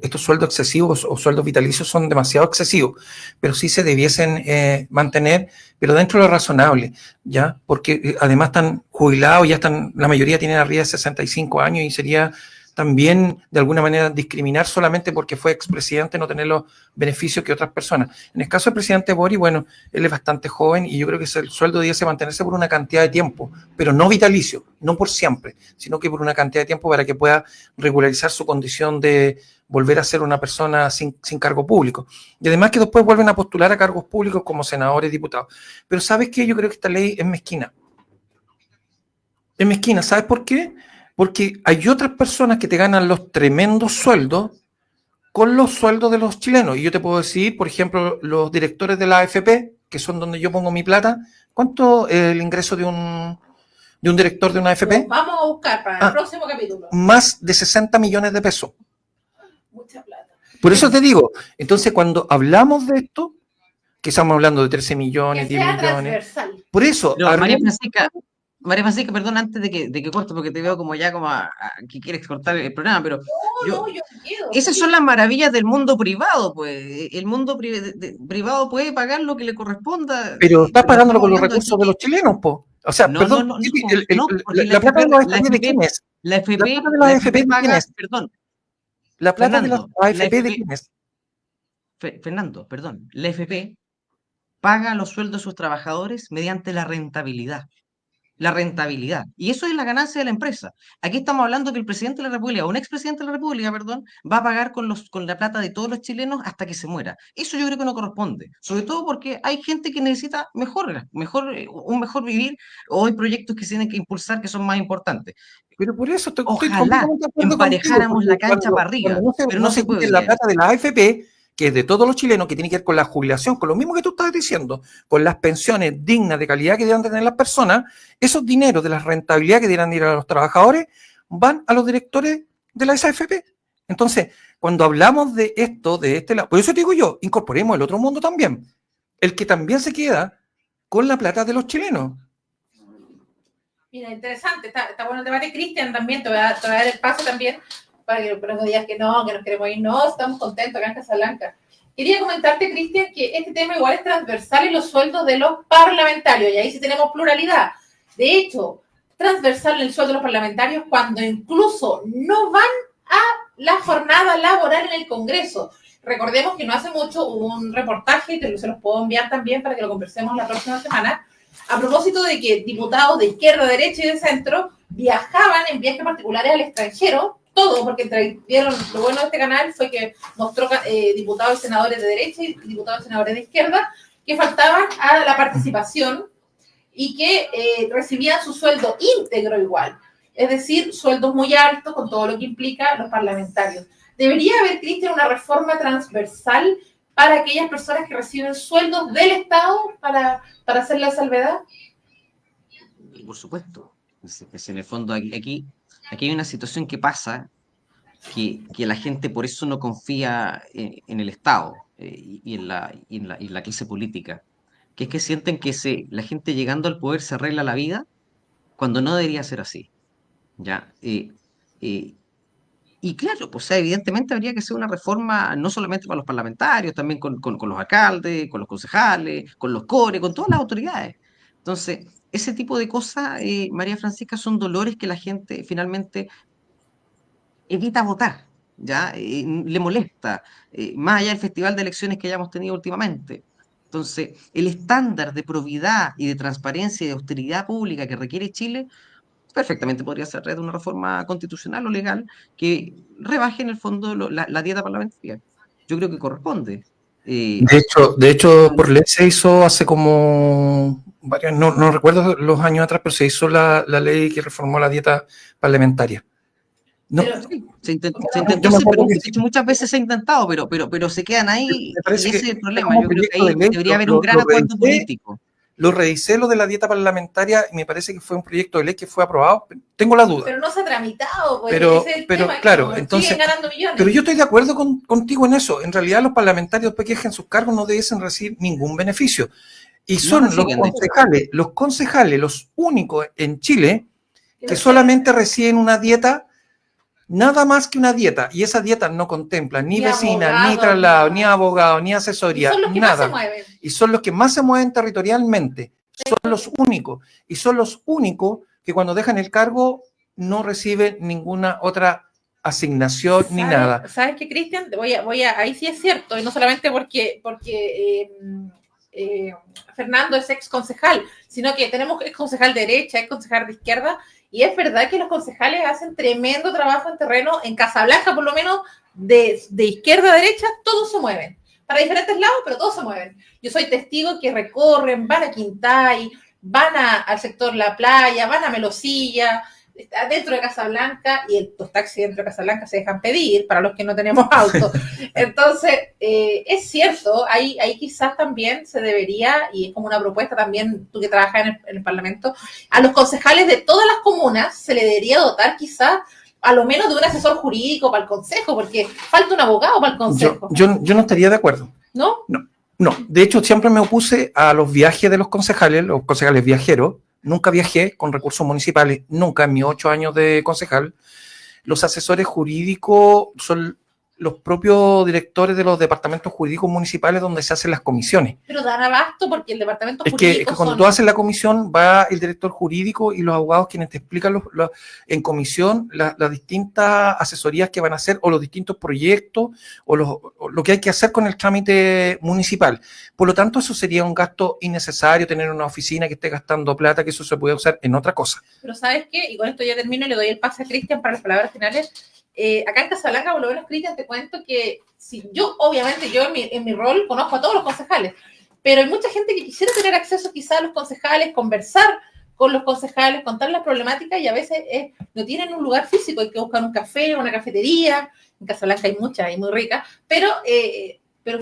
S3: estos sueldos excesivos o sueldos vitalicios son demasiado excesivos, pero sí se debiesen mantener, pero dentro de lo razonable, ¿ya? Porque además están jubilados, la mayoría tienen arriba de 65 años, y sería también de alguna manera discriminar solamente porque fue expresidente, no tener los beneficios que otras personas. En el caso del presidente Boric, bueno, él es bastante joven, y yo creo que el sueldo debiese mantenerse por una cantidad de tiempo, pero no vitalicio, no por siempre, sino que por una cantidad de tiempo para que pueda regularizar su condición de volver a ser una persona sin cargo público. Y además que después vuelven a postular a cargos públicos como senadores, diputados. Pero ¿sabes qué? Yo creo que esta ley es mezquina. Es mezquina, ¿sabes por qué? Porque hay otras personas que te ganan los tremendos sueldos con los sueldos de los chilenos. Y yo te puedo decir, por ejemplo, los directores de la AFP, que son donde yo pongo mi plata, ¿cuánto es el ingreso de un director de una AFP?
S2: Vamos a buscar para el próximo capítulo.
S3: Más de 60 millones de pesos.
S2: Mucha plata.
S3: Por eso te digo, entonces cuando hablamos de esto, que estamos hablando de 13 millones, 10 millones.
S2: Transversal.
S3: Por eso...
S4: No, María Francisca... María Francisca, perdón, antes de que corte, porque te veo como ya que quieres cortar el programa, pero
S2: No, yo me quedo.
S4: esas son las maravillas del mundo privado, pues. El mundo privado puede pagar lo que le corresponda.
S3: Pero estás
S4: Pero
S3: pagándolo
S4: estamos
S3: con los
S4: hablando
S3: recursos
S4: aquí
S3: de los chilenos, po. O sea,
S4: no,
S3: perdón,
S4: porque
S3: la plata de las AFP ¿de quién es?
S4: la
S3: La
S4: FP,
S3: plata de
S4: la
S3: las
S4: FP
S3: AFP ¿de quién
S4: paga,
S3: es?
S4: perdón,
S3: La plata de las
S4: Fernando, la
S3: AFP ¿de
S4: FP,
S3: quién es?
S4: Fernando, perdón, la FP paga los sueldos de sus trabajadores mediante la rentabilidad. La rentabilidad. Y eso es la ganancia de la empresa. Aquí estamos hablando que el presidente de la República, o un expresidente de la República, perdón, va a pagar con la plata de todos los chilenos hasta que se muera. Eso yo creo que no corresponde. Sobre todo porque hay gente que necesita un mejor vivir, o hay proyectos que se tienen que impulsar que son más importantes.
S3: Pero por eso estoy
S4: Ojalá
S3: completamente de acuerdo contigo,
S4: emparejáramos
S3: porque
S4: la cancha para
S3: cuando
S4: arriba, pero
S3: no
S4: no
S3: se
S4: se puede
S3: quite
S4: hoy
S3: la
S4: día.
S3: plata de la AFP, que es de todos los chilenos, que tiene que ver con la jubilación, con lo mismo que tú estabas diciendo, con las pensiones dignas de calidad que deben tener las personas, esos dineros de la rentabilidad que debieran ir a los trabajadores van a los directores de la AFP. Entonces, cuando hablamos de esto, de este lado, por eso te digo yo, incorporemos el otro mundo también, el que también se queda con la plata de los chilenos.
S2: Mira, interesante, está bueno el debate. Cristian, también te voy a dar el paso también para que no digas que nos queremos ir. No, estamos contentos acá en Casablanca. Quería comentarte, Cristian, que este tema igual es transversal en los sueldos de los parlamentarios, y ahí sí tenemos pluralidad. De hecho, transversal en el sueldo de los parlamentarios cuando incluso no van a la jornada laboral en el Congreso. Recordemos que no hace mucho hubo un reportaje, que se los puedo enviar también para que lo conversemos la próxima semana, a propósito de que diputados de izquierda, derecha y de centro viajaban en viajes particulares al extranjero, todo, porque vieron, lo bueno de este canal fue que mostró diputados y senadores de derecha y diputados y senadores de izquierda que faltaban a la participación y que recibían su sueldo íntegro igual, es decir, sueldos muy altos con todo lo que implica los parlamentarios. ¿Debería haber, Cristian, una reforma transversal para aquellas personas que reciben sueldos del Estado para hacer la salvedad?
S4: Por supuesto. En el fondo, aquí hay una situación que pasa, que la gente por eso no confía en el Estado y en la clase política, que es que sienten que la gente llegando al poder se arregla la vida, cuando no debería ser así. ¿Ya? Y claro, pues evidentemente habría que hacer una reforma no solamente para los parlamentarios, también con los alcaldes, con los concejales, con los CORE, con todas las autoridades. Entonces, ese tipo de cosas, María Francisca, son dolores que la gente finalmente evita votar, ¿ya? Le molesta, más allá del festival de elecciones que hayamos tenido últimamente. Entonces, el estándar de probidad y de transparencia y de austeridad pública que requiere Chile perfectamente podría ser de una reforma constitucional o legal que rebaje en el fondo la dieta parlamentaria. Yo creo que corresponde.
S3: De hecho, por ley se hizo hace como varios, no recuerdo los años atrás, pero se hizo la ley que reformó la dieta parlamentaria. No,
S4: se intentó hacer, pero de hecho muchas veces se ha intentado, pero se quedan ahí y ese es el problema. Yo creo que ahí debería haber un gran acuerdo político.
S3: Lo revisé, lo de la dieta parlamentaria, y me parece que fue un proyecto de ley que fue aprobado. Tengo la duda.
S2: Pero no se ha tramitado, pues,
S3: pero
S2: ese es el tema,
S3: claro,
S2: que
S3: entonces,
S2: siguen ganando millones.
S3: Pero yo estoy de acuerdo contigo en eso. En realidad, los parlamentarios, después que dejen sus cargos, no debiesen recibir ningún beneficio. Y son los concejales los únicos en Chile que solamente reciben una dieta, nada más que una dieta, y esa dieta no contempla ni vecinas, ni traslado, ni abogado, ni asesoría,
S2: y son los que
S3: nada.
S2: Más se mueven.
S3: Y son los que más se mueven territorialmente, son los únicos, y son los únicos que cuando dejan el cargo no reciben ninguna otra asignación ni nada.
S2: ¿Sabes qué, Cristian? Ahí sí es cierto, y no solamente porque Fernando es ex concejal, sino que tenemos ex concejal de derecha, ex concejal de izquierda, y es verdad que los concejales hacen tremendo trabajo en terreno, en Casablanca por lo menos, de izquierda a derecha, todos se mueven, para diferentes lados, pero todos se mueven. Yo soy testigo que recorren, van a Quintay, van al sector La Playa, van a Melosilla, dentro de Casablanca, y los taxis dentro de Casablanca se dejan pedir para los que no tenemos auto. Entonces, es cierto, ahí quizás también se debería, y es como una propuesta también, tú que trabajas en el Parlamento, a los concejales de todas las comunas se le debería dotar quizás a lo menos de un asesor jurídico para el consejo, porque falta un abogado para el consejo.
S3: Yo no estaría de acuerdo.
S2: ¿No?
S3: No. De hecho, siempre me opuse a los viajes de los concejales viajeros, nunca viajé con recursos municipales, nunca en mis 8 años de concejal. Los asesores jurídicos son los propios directores de los departamentos jurídicos municipales donde se hacen las comisiones.
S2: Pero dan abasto porque el departamento
S3: jurídico... Es que cuando tú haces la comisión va el director jurídico y los abogados quienes te explican en comisión las distintas asesorías que van a hacer o los distintos proyectos o lo que hay que hacer con el trámite municipal. Por lo tanto, eso sería un gasto innecesario, tener una oficina que esté gastando plata, que eso se puede usar en otra cosa.
S2: Pero ¿sabes qué? Y con esto ya termino y le doy el pase a Cristian para las palabras finales. Acá en Casablanca, por lo menos, Cristian, te cuento que si yo, obviamente, yo en mi rol conozco a todos los concejales, pero hay mucha gente que quisiera tener acceso quizá a los concejales, conversar con los concejales, contar las problemáticas y a veces no tienen un lugar físico, hay que buscar un café, una cafetería. En Casablanca hay muchas, hay muy ricas, pero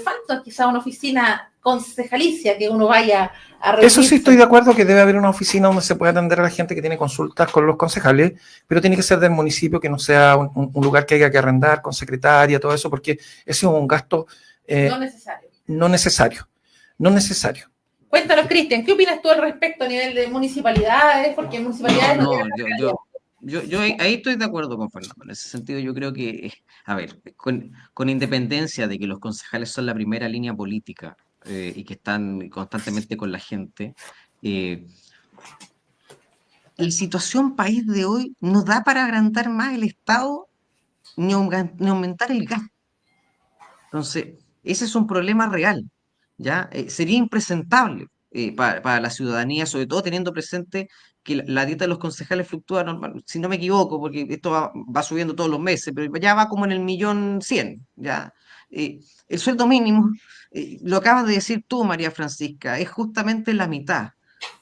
S2: falta quizá una oficina concejalicia que uno vaya a reunirse.
S3: Eso sí estoy de acuerdo que debe haber una oficina donde se pueda atender a la gente que tiene consultas con los concejales, pero tiene que ser del municipio, que no sea un lugar que haya que arrendar con secretaria, todo eso, porque ese es un gasto no necesario.
S2: Cuéntanos, Cristian, ¿qué opinas tú al respecto a nivel de municipalidades? Porque en municipalidades
S4: Yo ahí estoy de acuerdo con Fernando. En ese sentido, yo creo que, a ver, con independencia de que los concejales son la primera línea política y que están constantemente con la gente, la situación país de hoy no da para agrandar más el Estado ni aumentar el gasto. Entonces, ese es un problema real, ¿ya? Sería impresentable para la ciudadanía, sobre todo teniendo presente que la dieta de los concejales fluctúa, si no me equivoco, porque esto va subiendo todos los meses, pero ya va como en el 1.100.000, ¿ya? El sueldo mínimo, lo acabas de decir tú, María Francisca, es justamente la mitad.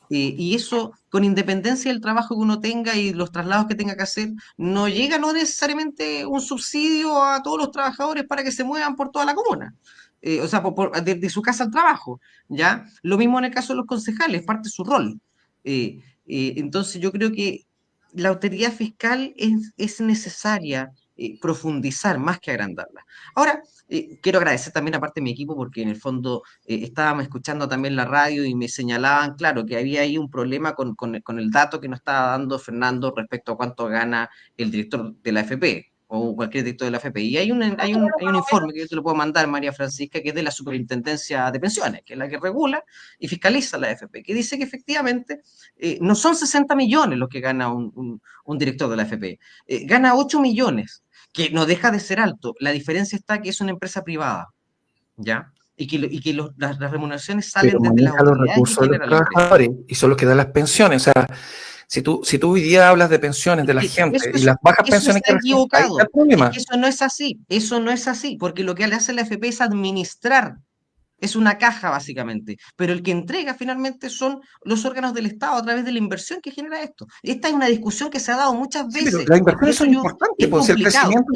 S4: Y eso, con independencia del trabajo que uno tenga y los traslados que tenga que hacer, no llega no necesariamente un subsidio a todos los trabajadores para que se muevan por toda la comuna. O sea, de su casa al trabajo, ¿ya? Lo mismo en el caso de los concejales, parte de su rol. Entonces yo creo que la austeridad fiscal es necesaria profundizar más que agrandarla. Ahora, quiero agradecer también aparte a mi equipo porque en el fondo estábamos escuchando también la radio y me señalaban, claro, que había ahí un problema con el dato que nos estaba dando Fernando respecto a cuánto gana el director de la AFP o cualquier director de la AFP. Y hay un informe que yo te lo puedo mandar, María Francisca, que es de la Superintendencia de Pensiones, que es la que regula y fiscaliza la AFP, que dice que efectivamente no son 60 millones los que gana un director de la AFP, gana 8 millones, que no deja de ser alto. La diferencia está que es una empresa privada, ¿ya? Y que las remuneraciones salen desde las
S3: los recursos de los trabajadores y son los que dan las pensiones. O sea, si tú hoy día hablas de pensiones de la gente y las bajas pensiones
S4: que equivocado. Ahí está el problema. Eso no es así, porque lo que le hace la AFP es administrar. Es una caja, básicamente. Pero el que entrega finalmente son los órganos del Estado a través de la inversión que genera esto. Esta es una discusión que se ha dado muchas veces.
S3: Pero las inversiones son importantes, pues el crecimiento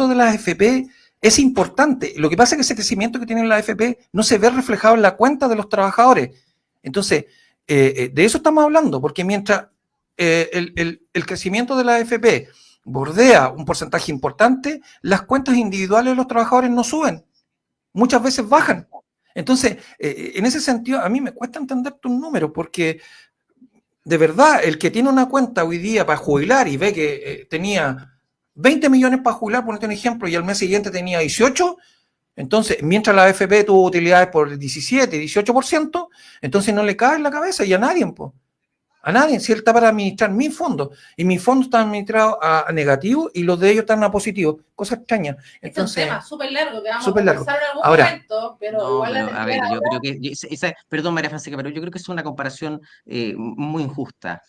S3: de la AFP es importante. Lo que pasa es que ese crecimiento que tiene la AFP no se ve reflejado en la cuenta de los trabajadores. Entonces, de eso estamos hablando, porque mientras el crecimiento de la AFP bordea un porcentaje importante, las cuentas individuales de los trabajadores no suben. Muchas veces bajan. Entonces, en ese sentido, a mí me cuesta entender tus números, porque de verdad, el que tiene una cuenta hoy día para jubilar y ve que tenía 20 millones para jubilar, ponete un ejemplo, y al mes siguiente tenía 18, entonces, mientras la AFP tuvo utilidades por 17, 18%, entonces no le cae en la cabeza y a nadie, pues. A nadie, si él está para administrar mis fondos, y mis fondos están administrados a negativo y los de ellos están a positivo, cosa extraña. Entonces,
S2: es un tema súper largo que vamos a conversar en algún momento, pero
S4: no, igual a ver, yo creo que, perdón María Francisca, pero yo creo que es una comparación muy injusta,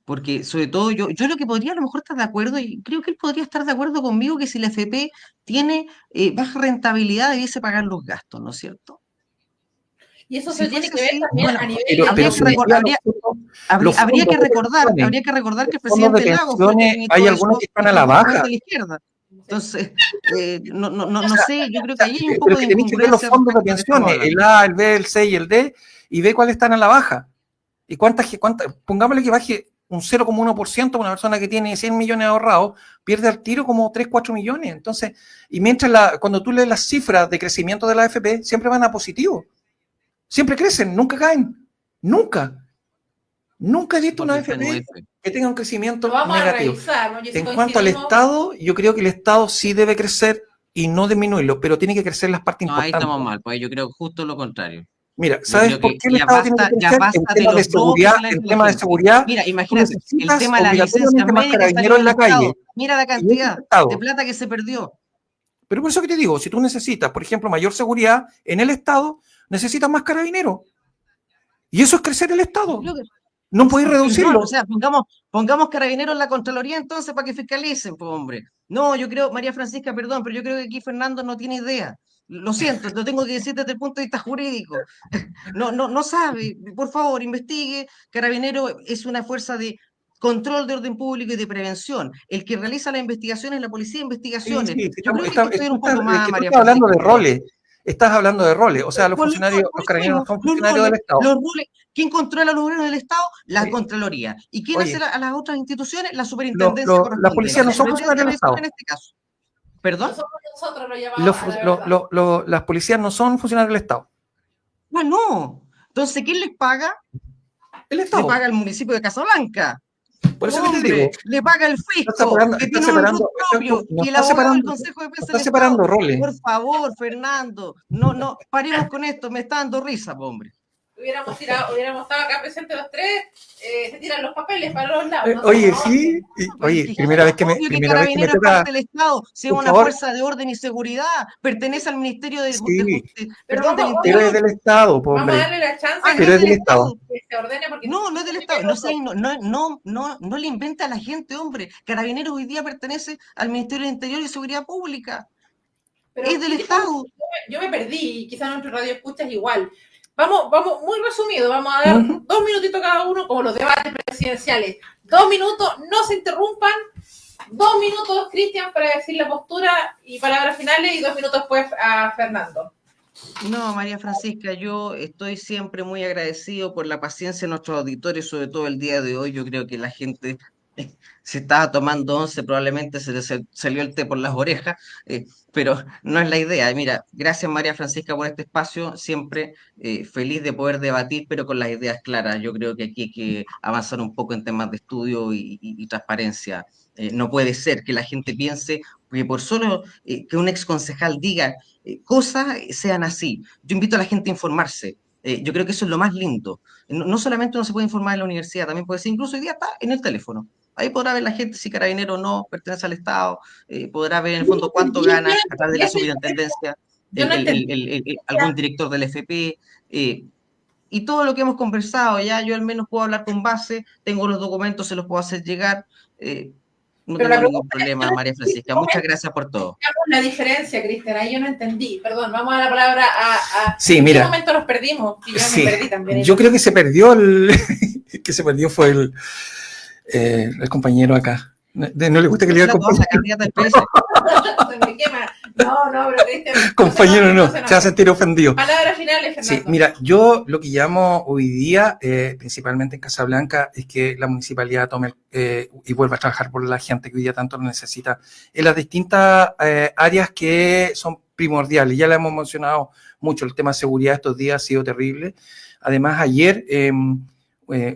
S4: porque sobre todo yo lo que podría a lo mejor estar de acuerdo, y creo que él podría estar de acuerdo conmigo, que si la FP tiene baja rentabilidad debiese pagar los gastos, ¿no es cierto?
S2: Y eso se tiene que ver también a nivel...
S4: Habría que recordar que el presidente Lagos
S3: hay algunos que están a la baja.
S4: De la izquierda. Entonces, no sé, yo creo que ahí hay un poco de
S3: incongruencia. Los fondos de pensiones, el A, el B, el C y el D, y ve cuáles están a la baja. Y cuántas pongámosle que baje un 0,1%, una persona que tiene 100 millones ahorrados, pierde al tiro como 3, 4 millones. Entonces, y mientras cuando tú lees las cifras de crecimiento de la AFP, siempre van a positivo. Siempre crecen, nunca caen, nunca. Nunca he visto una AFP que tenga un crecimiento negativo.
S2: A revisar, ¿no?
S3: En cuanto al Estado, yo creo que el Estado sí debe crecer y no disminuirlo, pero tiene que crecer las partes importantes.
S4: Ahí estamos mal, pues yo creo justo lo contrario.
S3: Mira, ¿sabes por qué el Estado tiene que crecer? En temas de seguridad,
S4: Mira, imagínate, el tema de la licencia médica en la calle. Mira la cantidad de plata que se perdió.
S3: Pero por eso que te digo, si tú necesitas, por ejemplo, mayor seguridad en el Estado, necesitas más carabineros. Y eso es crecer el Estado. No podéis reducirlo.
S4: No, o sea, pongamos carabineros en la Contraloría entonces para que fiscalicen, pues hombre. No, yo creo, María Francisca, perdón, pero yo creo que aquí Fernando no tiene idea. Lo siento, lo tengo que decir desde el punto de vista jurídico. No sabe. Por favor, investigue. Carabinero es una fuerza de control de orden público y de prevención. El que realiza la investigación es la Policía de Investigaciones.
S3: Sí,
S4: yo creo que hay que estudiar un poco más, María
S3: Francisca. Hablando de roles. Estás hablando de roles, o sea, los funcionarios, los carabineros no son funcionarios del Estado.
S4: Los roles, ¿quién controla los órganos del Estado? La Contraloría. ¿Y quién hace a las otras instituciones? La superintendencia.
S3: Las policías no son funcionarios del Estado.
S4: En este caso. ¿Perdón?
S2: Nosotros lo llamamos
S3: las policías no son funcionarios del Estado.
S4: Ah, no. Entonces, ¿quién les paga?
S3: El Estado.
S4: Le paga el municipio de Casablanca.
S3: Por eso que te digo,
S4: le paga el fisco, que tiene un RUT propio, y el abogado del Consejo de Defensa del Estado.
S3: Separando roles.
S4: Por favor, Fernando, no, paremos con esto, me está dando risa, hombre.
S2: Hubiéramos estado acá presentes los tres, se tiran los papeles para los lados.
S3: Oye, sí, primera vez que me
S4: toca. Parte del Estado, sea una fuerza de orden y seguridad, pertenece al Ministerio de
S3: Perdón, pero es del Estado,
S2: vamos a darle la chance
S3: pero es del Estado.
S2: Que se ordene porque
S4: no es del Estado, no le inventa a la gente, hombre. Carabineros hoy día pertenece al Ministerio de Interior y Seguridad Pública. Pero es del Estado.
S2: Yo me perdí, quizás nuestro radio escuchas igual. Vamos, muy resumido, vamos a dar 2 minutitos cada uno, como los debates presidenciales. 2 minutos, no se interrumpan. 2 minutos, Cristian, para decir la postura y palabras finales, y 2 minutos después a Fernando.
S4: No, María Francisca, yo estoy siempre muy agradecido por la paciencia de nuestros auditores, sobre todo el día de hoy. Yo creo que la gente se estaba tomando 11, probablemente se le salió el té por las orejas, pero no es la idea. Mira, gracias María Francisca por este espacio, siempre feliz de poder debatir, pero con las ideas claras. Yo creo que aquí hay que avanzar un poco en temas de estudio y transparencia. No puede ser que la gente piense que por solo que un ex concejal diga cosas sean así. Yo invito a la gente a informarse. Yo creo que eso es lo más lindo. No solamente uno se puede informar en la universidad, también puede ser, incluso hoy día está en el teléfono. Ahí podrá ver la gente si carabinero o no pertenece al Estado, podrá ver en el fondo cuánto gana a través de la superintendencia, algún director del FP, y todo lo que hemos conversado. Ya yo al menos puedo hablar con base, tengo los documentos, se los puedo hacer llegar. No tengo ningún problema, María Francisca. Muchas gracias por todo.
S2: La diferencia, Cristian, ahí yo no entendí. Perdón, vamos a dar la palabra a
S3: sí,
S2: ¿en
S3: qué
S2: momento nos perdimos? Y yo me perdí también.
S3: Yo creo que se perdió que se perdió fue el compañero acá. No le gusta que le diga compañero.
S2: Se me quema. No, pero Cristian.
S3: Compañero no, se va a sentir ofendido.
S2: Palabras finales, Fernando.
S3: Sí, mira, yo lo que llamo hoy día, principalmente en Casablanca, es que la municipalidad tome y vuelva a trabajar por la gente que hoy día tanto lo necesita en las distintas áreas que son primordiales. Ya la hemos mencionado mucho, el tema de seguridad estos días ha sido terrible. Además, ayer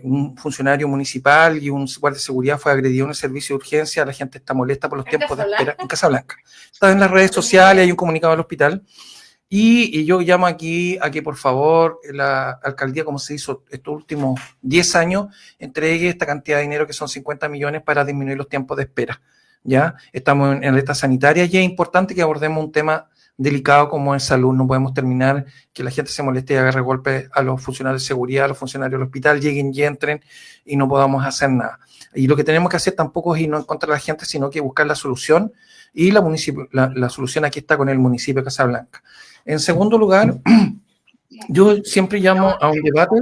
S3: un funcionario municipal y un guardia de seguridad fue agredido en el servicio de urgencia. La gente está molesta por los tiempos de espera en Casablanca. Está en las redes sociales, hay un comunicado del hospital. Y yo llamo aquí a que, por favor, la alcaldía, como se hizo estos últimos 10 años, entregue esta cantidad de dinero, que son 50 millones, para disminuir los tiempos de espera. ¿Ya? Estamos en alerta sanitaria y es importante que abordemos un tema delicado como es salud. No podemos terminar que la gente se moleste y agarre golpes a los funcionarios de seguridad, a los funcionarios del hospital, lleguen y entren y no podamos hacer nada. Y lo que tenemos que hacer tampoco es ir en contra de la gente, sino que buscar la solución, y la solución aquí está con el municipio de Casablanca. En segundo lugar, yo siempre llamo a un debate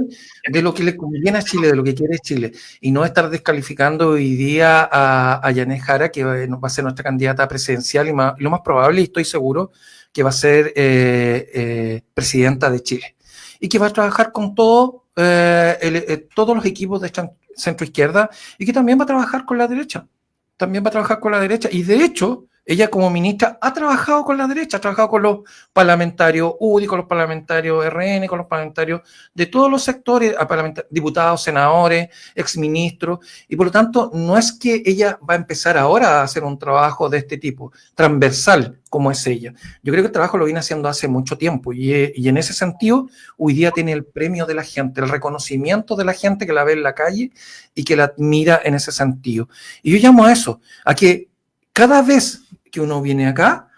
S3: de lo que le conviene a Chile, de lo que quiere Chile, y no estar descalificando hoy día a Yanez Jara, que va a ser nuestra candidata presidencial, y lo más probable, y estoy seguro, que va a ser presidenta de Chile, y que va a trabajar con todos los equipos de centro izquierda, y que también va a trabajar con la derecha, y de hecho Ella como ministra ha trabajado con la derecha, ha trabajado con los parlamentarios UDI, con los parlamentarios RN, con los parlamentarios de todos los sectores, diputados, senadores, exministros, y por lo tanto no es que ella va a empezar ahora a hacer un trabajo de este tipo, transversal como es ella. Yo creo que el trabajo lo viene haciendo hace mucho tiempo y en ese sentido hoy día tiene el premio de la gente, el reconocimiento de la gente que la ve en la calle y que la admira en ese sentido. Y yo llamo a eso, a que cada vez que uno viene acá,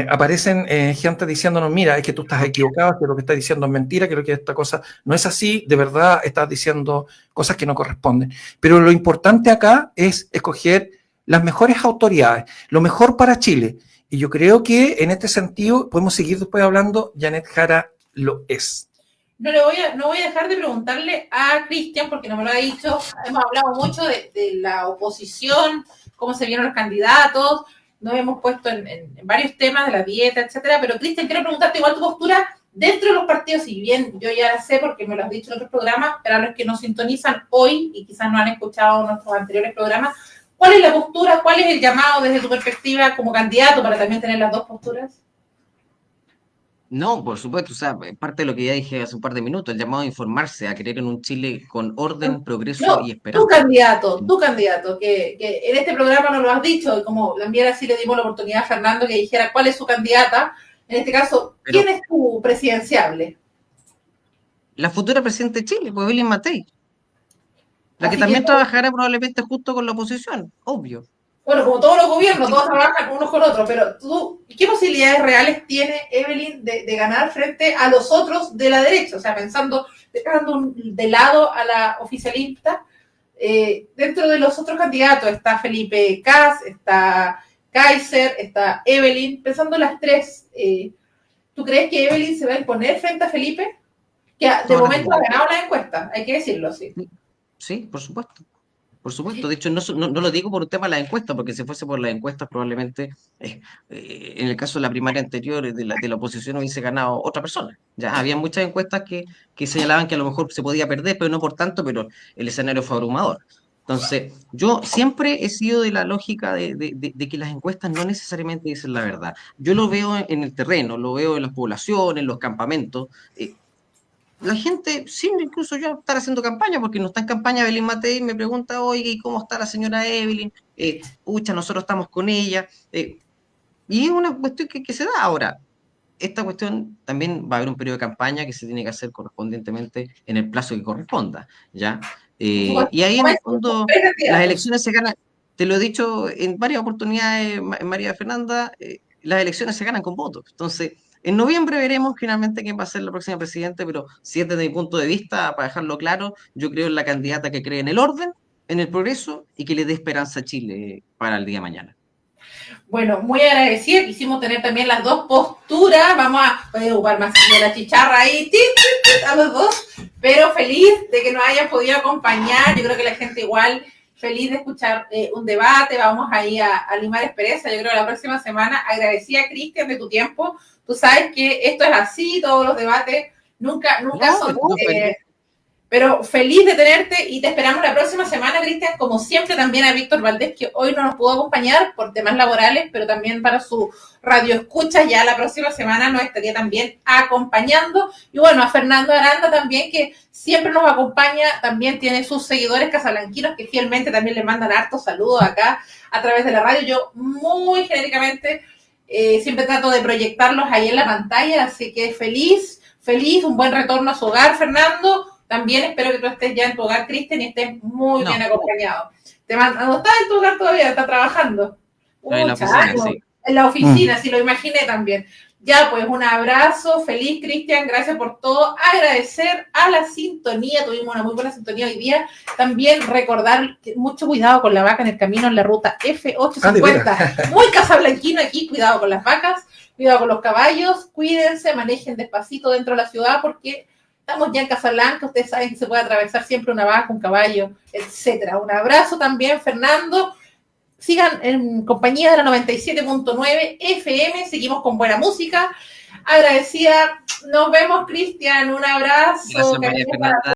S3: aparecen gente diciéndonos, mira, es que tú estás equivocado, que lo que estás diciendo es mentira, que esta cosa no es así, de verdad estás diciendo cosas que no corresponden. Pero lo importante acá es escoger las mejores autoridades, lo mejor para Chile. Y yo creo que en este sentido podemos seguir después hablando, Janet Jara lo es.
S2: No voy a dejar de preguntarle a Cristian, porque no me lo ha dicho. Hemos hablado mucho de la oposición, cómo se vieron los candidatos, nos hemos puesto en varios temas de la dieta, etcétera, pero Cristian, quiero preguntarte igual tu postura dentro de los partidos, si bien yo ya la sé porque me lo has dicho en otros programas, pero a los que nos sintonizan hoy y quizás no han escuchado nuestros anteriores programas, ¿cuál es la postura, cuál es el llamado desde tu perspectiva como candidato para también tener las dos posturas?
S4: No, por supuesto, o sea, parte de lo que ya dije hace un par de minutos, el llamado a informarse, a creer en un Chile con orden, progreso y esperanza.
S2: Tu candidato, que en este programa no lo has dicho, y como también así le dimos la oportunidad a Fernando que dijera cuál es su candidata, en este caso, ¿quién es tu presidenciable?
S4: La futura presidenta de Chile, pues Evelyn Matei, la que también trabajará probablemente justo con la oposición, obvio.
S2: Bueno, como todos los gobiernos, todos trabajan unos con otros, pero tú, ¿qué posibilidades reales tiene Evelyn de ganar frente a los otros de la derecha? O sea, dejando de lado a la oficialista, dentro de los otros candidatos está Felipe Kast, está Kaiser, está Evelyn, pensando las tres, ¿tú crees que Evelyn se va a imponer frente a Felipe? Que de momento ha ganado la encuesta, hay que decirlo, sí.
S4: Sí, por supuesto. Por supuesto, de hecho no lo digo por un tema de la encuesta, porque si fuese por las encuestas probablemente en el caso de la primaria anterior de la oposición hubiese ganado otra persona. Ya había muchas encuestas que señalaban que a lo mejor se podía perder, pero no por tanto, pero el escenario fue abrumador. Entonces, yo siempre he sido de la lógica de que las encuestas no necesariamente dicen la verdad. Yo lo veo en el terreno, lo veo en las poblaciones, en los campamentos. La gente, sin incluso yo estar haciendo campaña, porque no está en campaña Evelyn Matei, me pregunta, oye, ¿y cómo está la señora Evelyn? Pucha, nosotros estamos con ella. Y es una cuestión que se da ahora. Esta cuestión también va a haber un periodo de campaña que se tiene que hacer correspondientemente en el plazo que corresponda, ¿ya? Y ahí en el fondo las elecciones se ganan, te lo he dicho en varias oportunidades, María Fernanda, las elecciones se ganan con votos. Entonces, en noviembre veremos finalmente quién va a ser la próxima presidenta, pero si es desde mi punto de vista, para dejarlo claro, yo creo en la candidata que cree en el orden, en el progreso y que le dé esperanza a Chile para el día de mañana.
S2: Bueno, muy agradecida, quisimos tener también las dos posturas, vamos a ocupar más de la chicharra ahí, a los dos, pero feliz de que nos hayan podido acompañar, yo creo que la gente igual feliz de escuchar un debate, vamos ahí a limar aspereza, yo creo que la próxima semana, agradecida Cristian de tu tiempo, tú sabes que esto es así, todos los debates nunca son... pero feliz de tenerte y te esperamos la próxima semana, Cristian, como siempre también a Víctor Valdés, que hoy no nos pudo acompañar por temas laborales, pero también para su radio escucha, ya la próxima semana nos estaría también acompañando. Y bueno, a Fernando Aranda también, que siempre nos acompaña, también tiene sus seguidores casablanquinos, que fielmente también le mandan hartos saludos acá a través de la radio. Yo muy genéricamente siempre trato de proyectarlos ahí en la pantalla, así que feliz, un buen retorno a su hogar, Fernando. También espero que tú estés ya en tu hogar, Cristian, y estés muy bien acompañado. No estás en tu hogar todavía, está trabajando.
S4: En la oficina, sí.
S2: En la oficina, sí, lo imaginé también. Ya, pues, un abrazo, feliz, Cristian, gracias por todo. Agradecer a la sintonía, tuvimos una muy buena sintonía hoy día. También recordar que mucho cuidado con la vaca en el camino en la ruta F850. Muy casablanquino aquí, cuidado con las vacas, cuidado con los caballos, cuídense, manejen despacito dentro de la ciudad porque... Estamos ya en Casablanca, ustedes saben que se puede atravesar siempre una vaca, un caballo, etcétera. Un abrazo también, Fernando. Sigan en compañía de la 97.9 FM, seguimos con buena música. Agradecida. Nos vemos, Cristian. Un abrazo.
S4: Gracias, María Fernanda.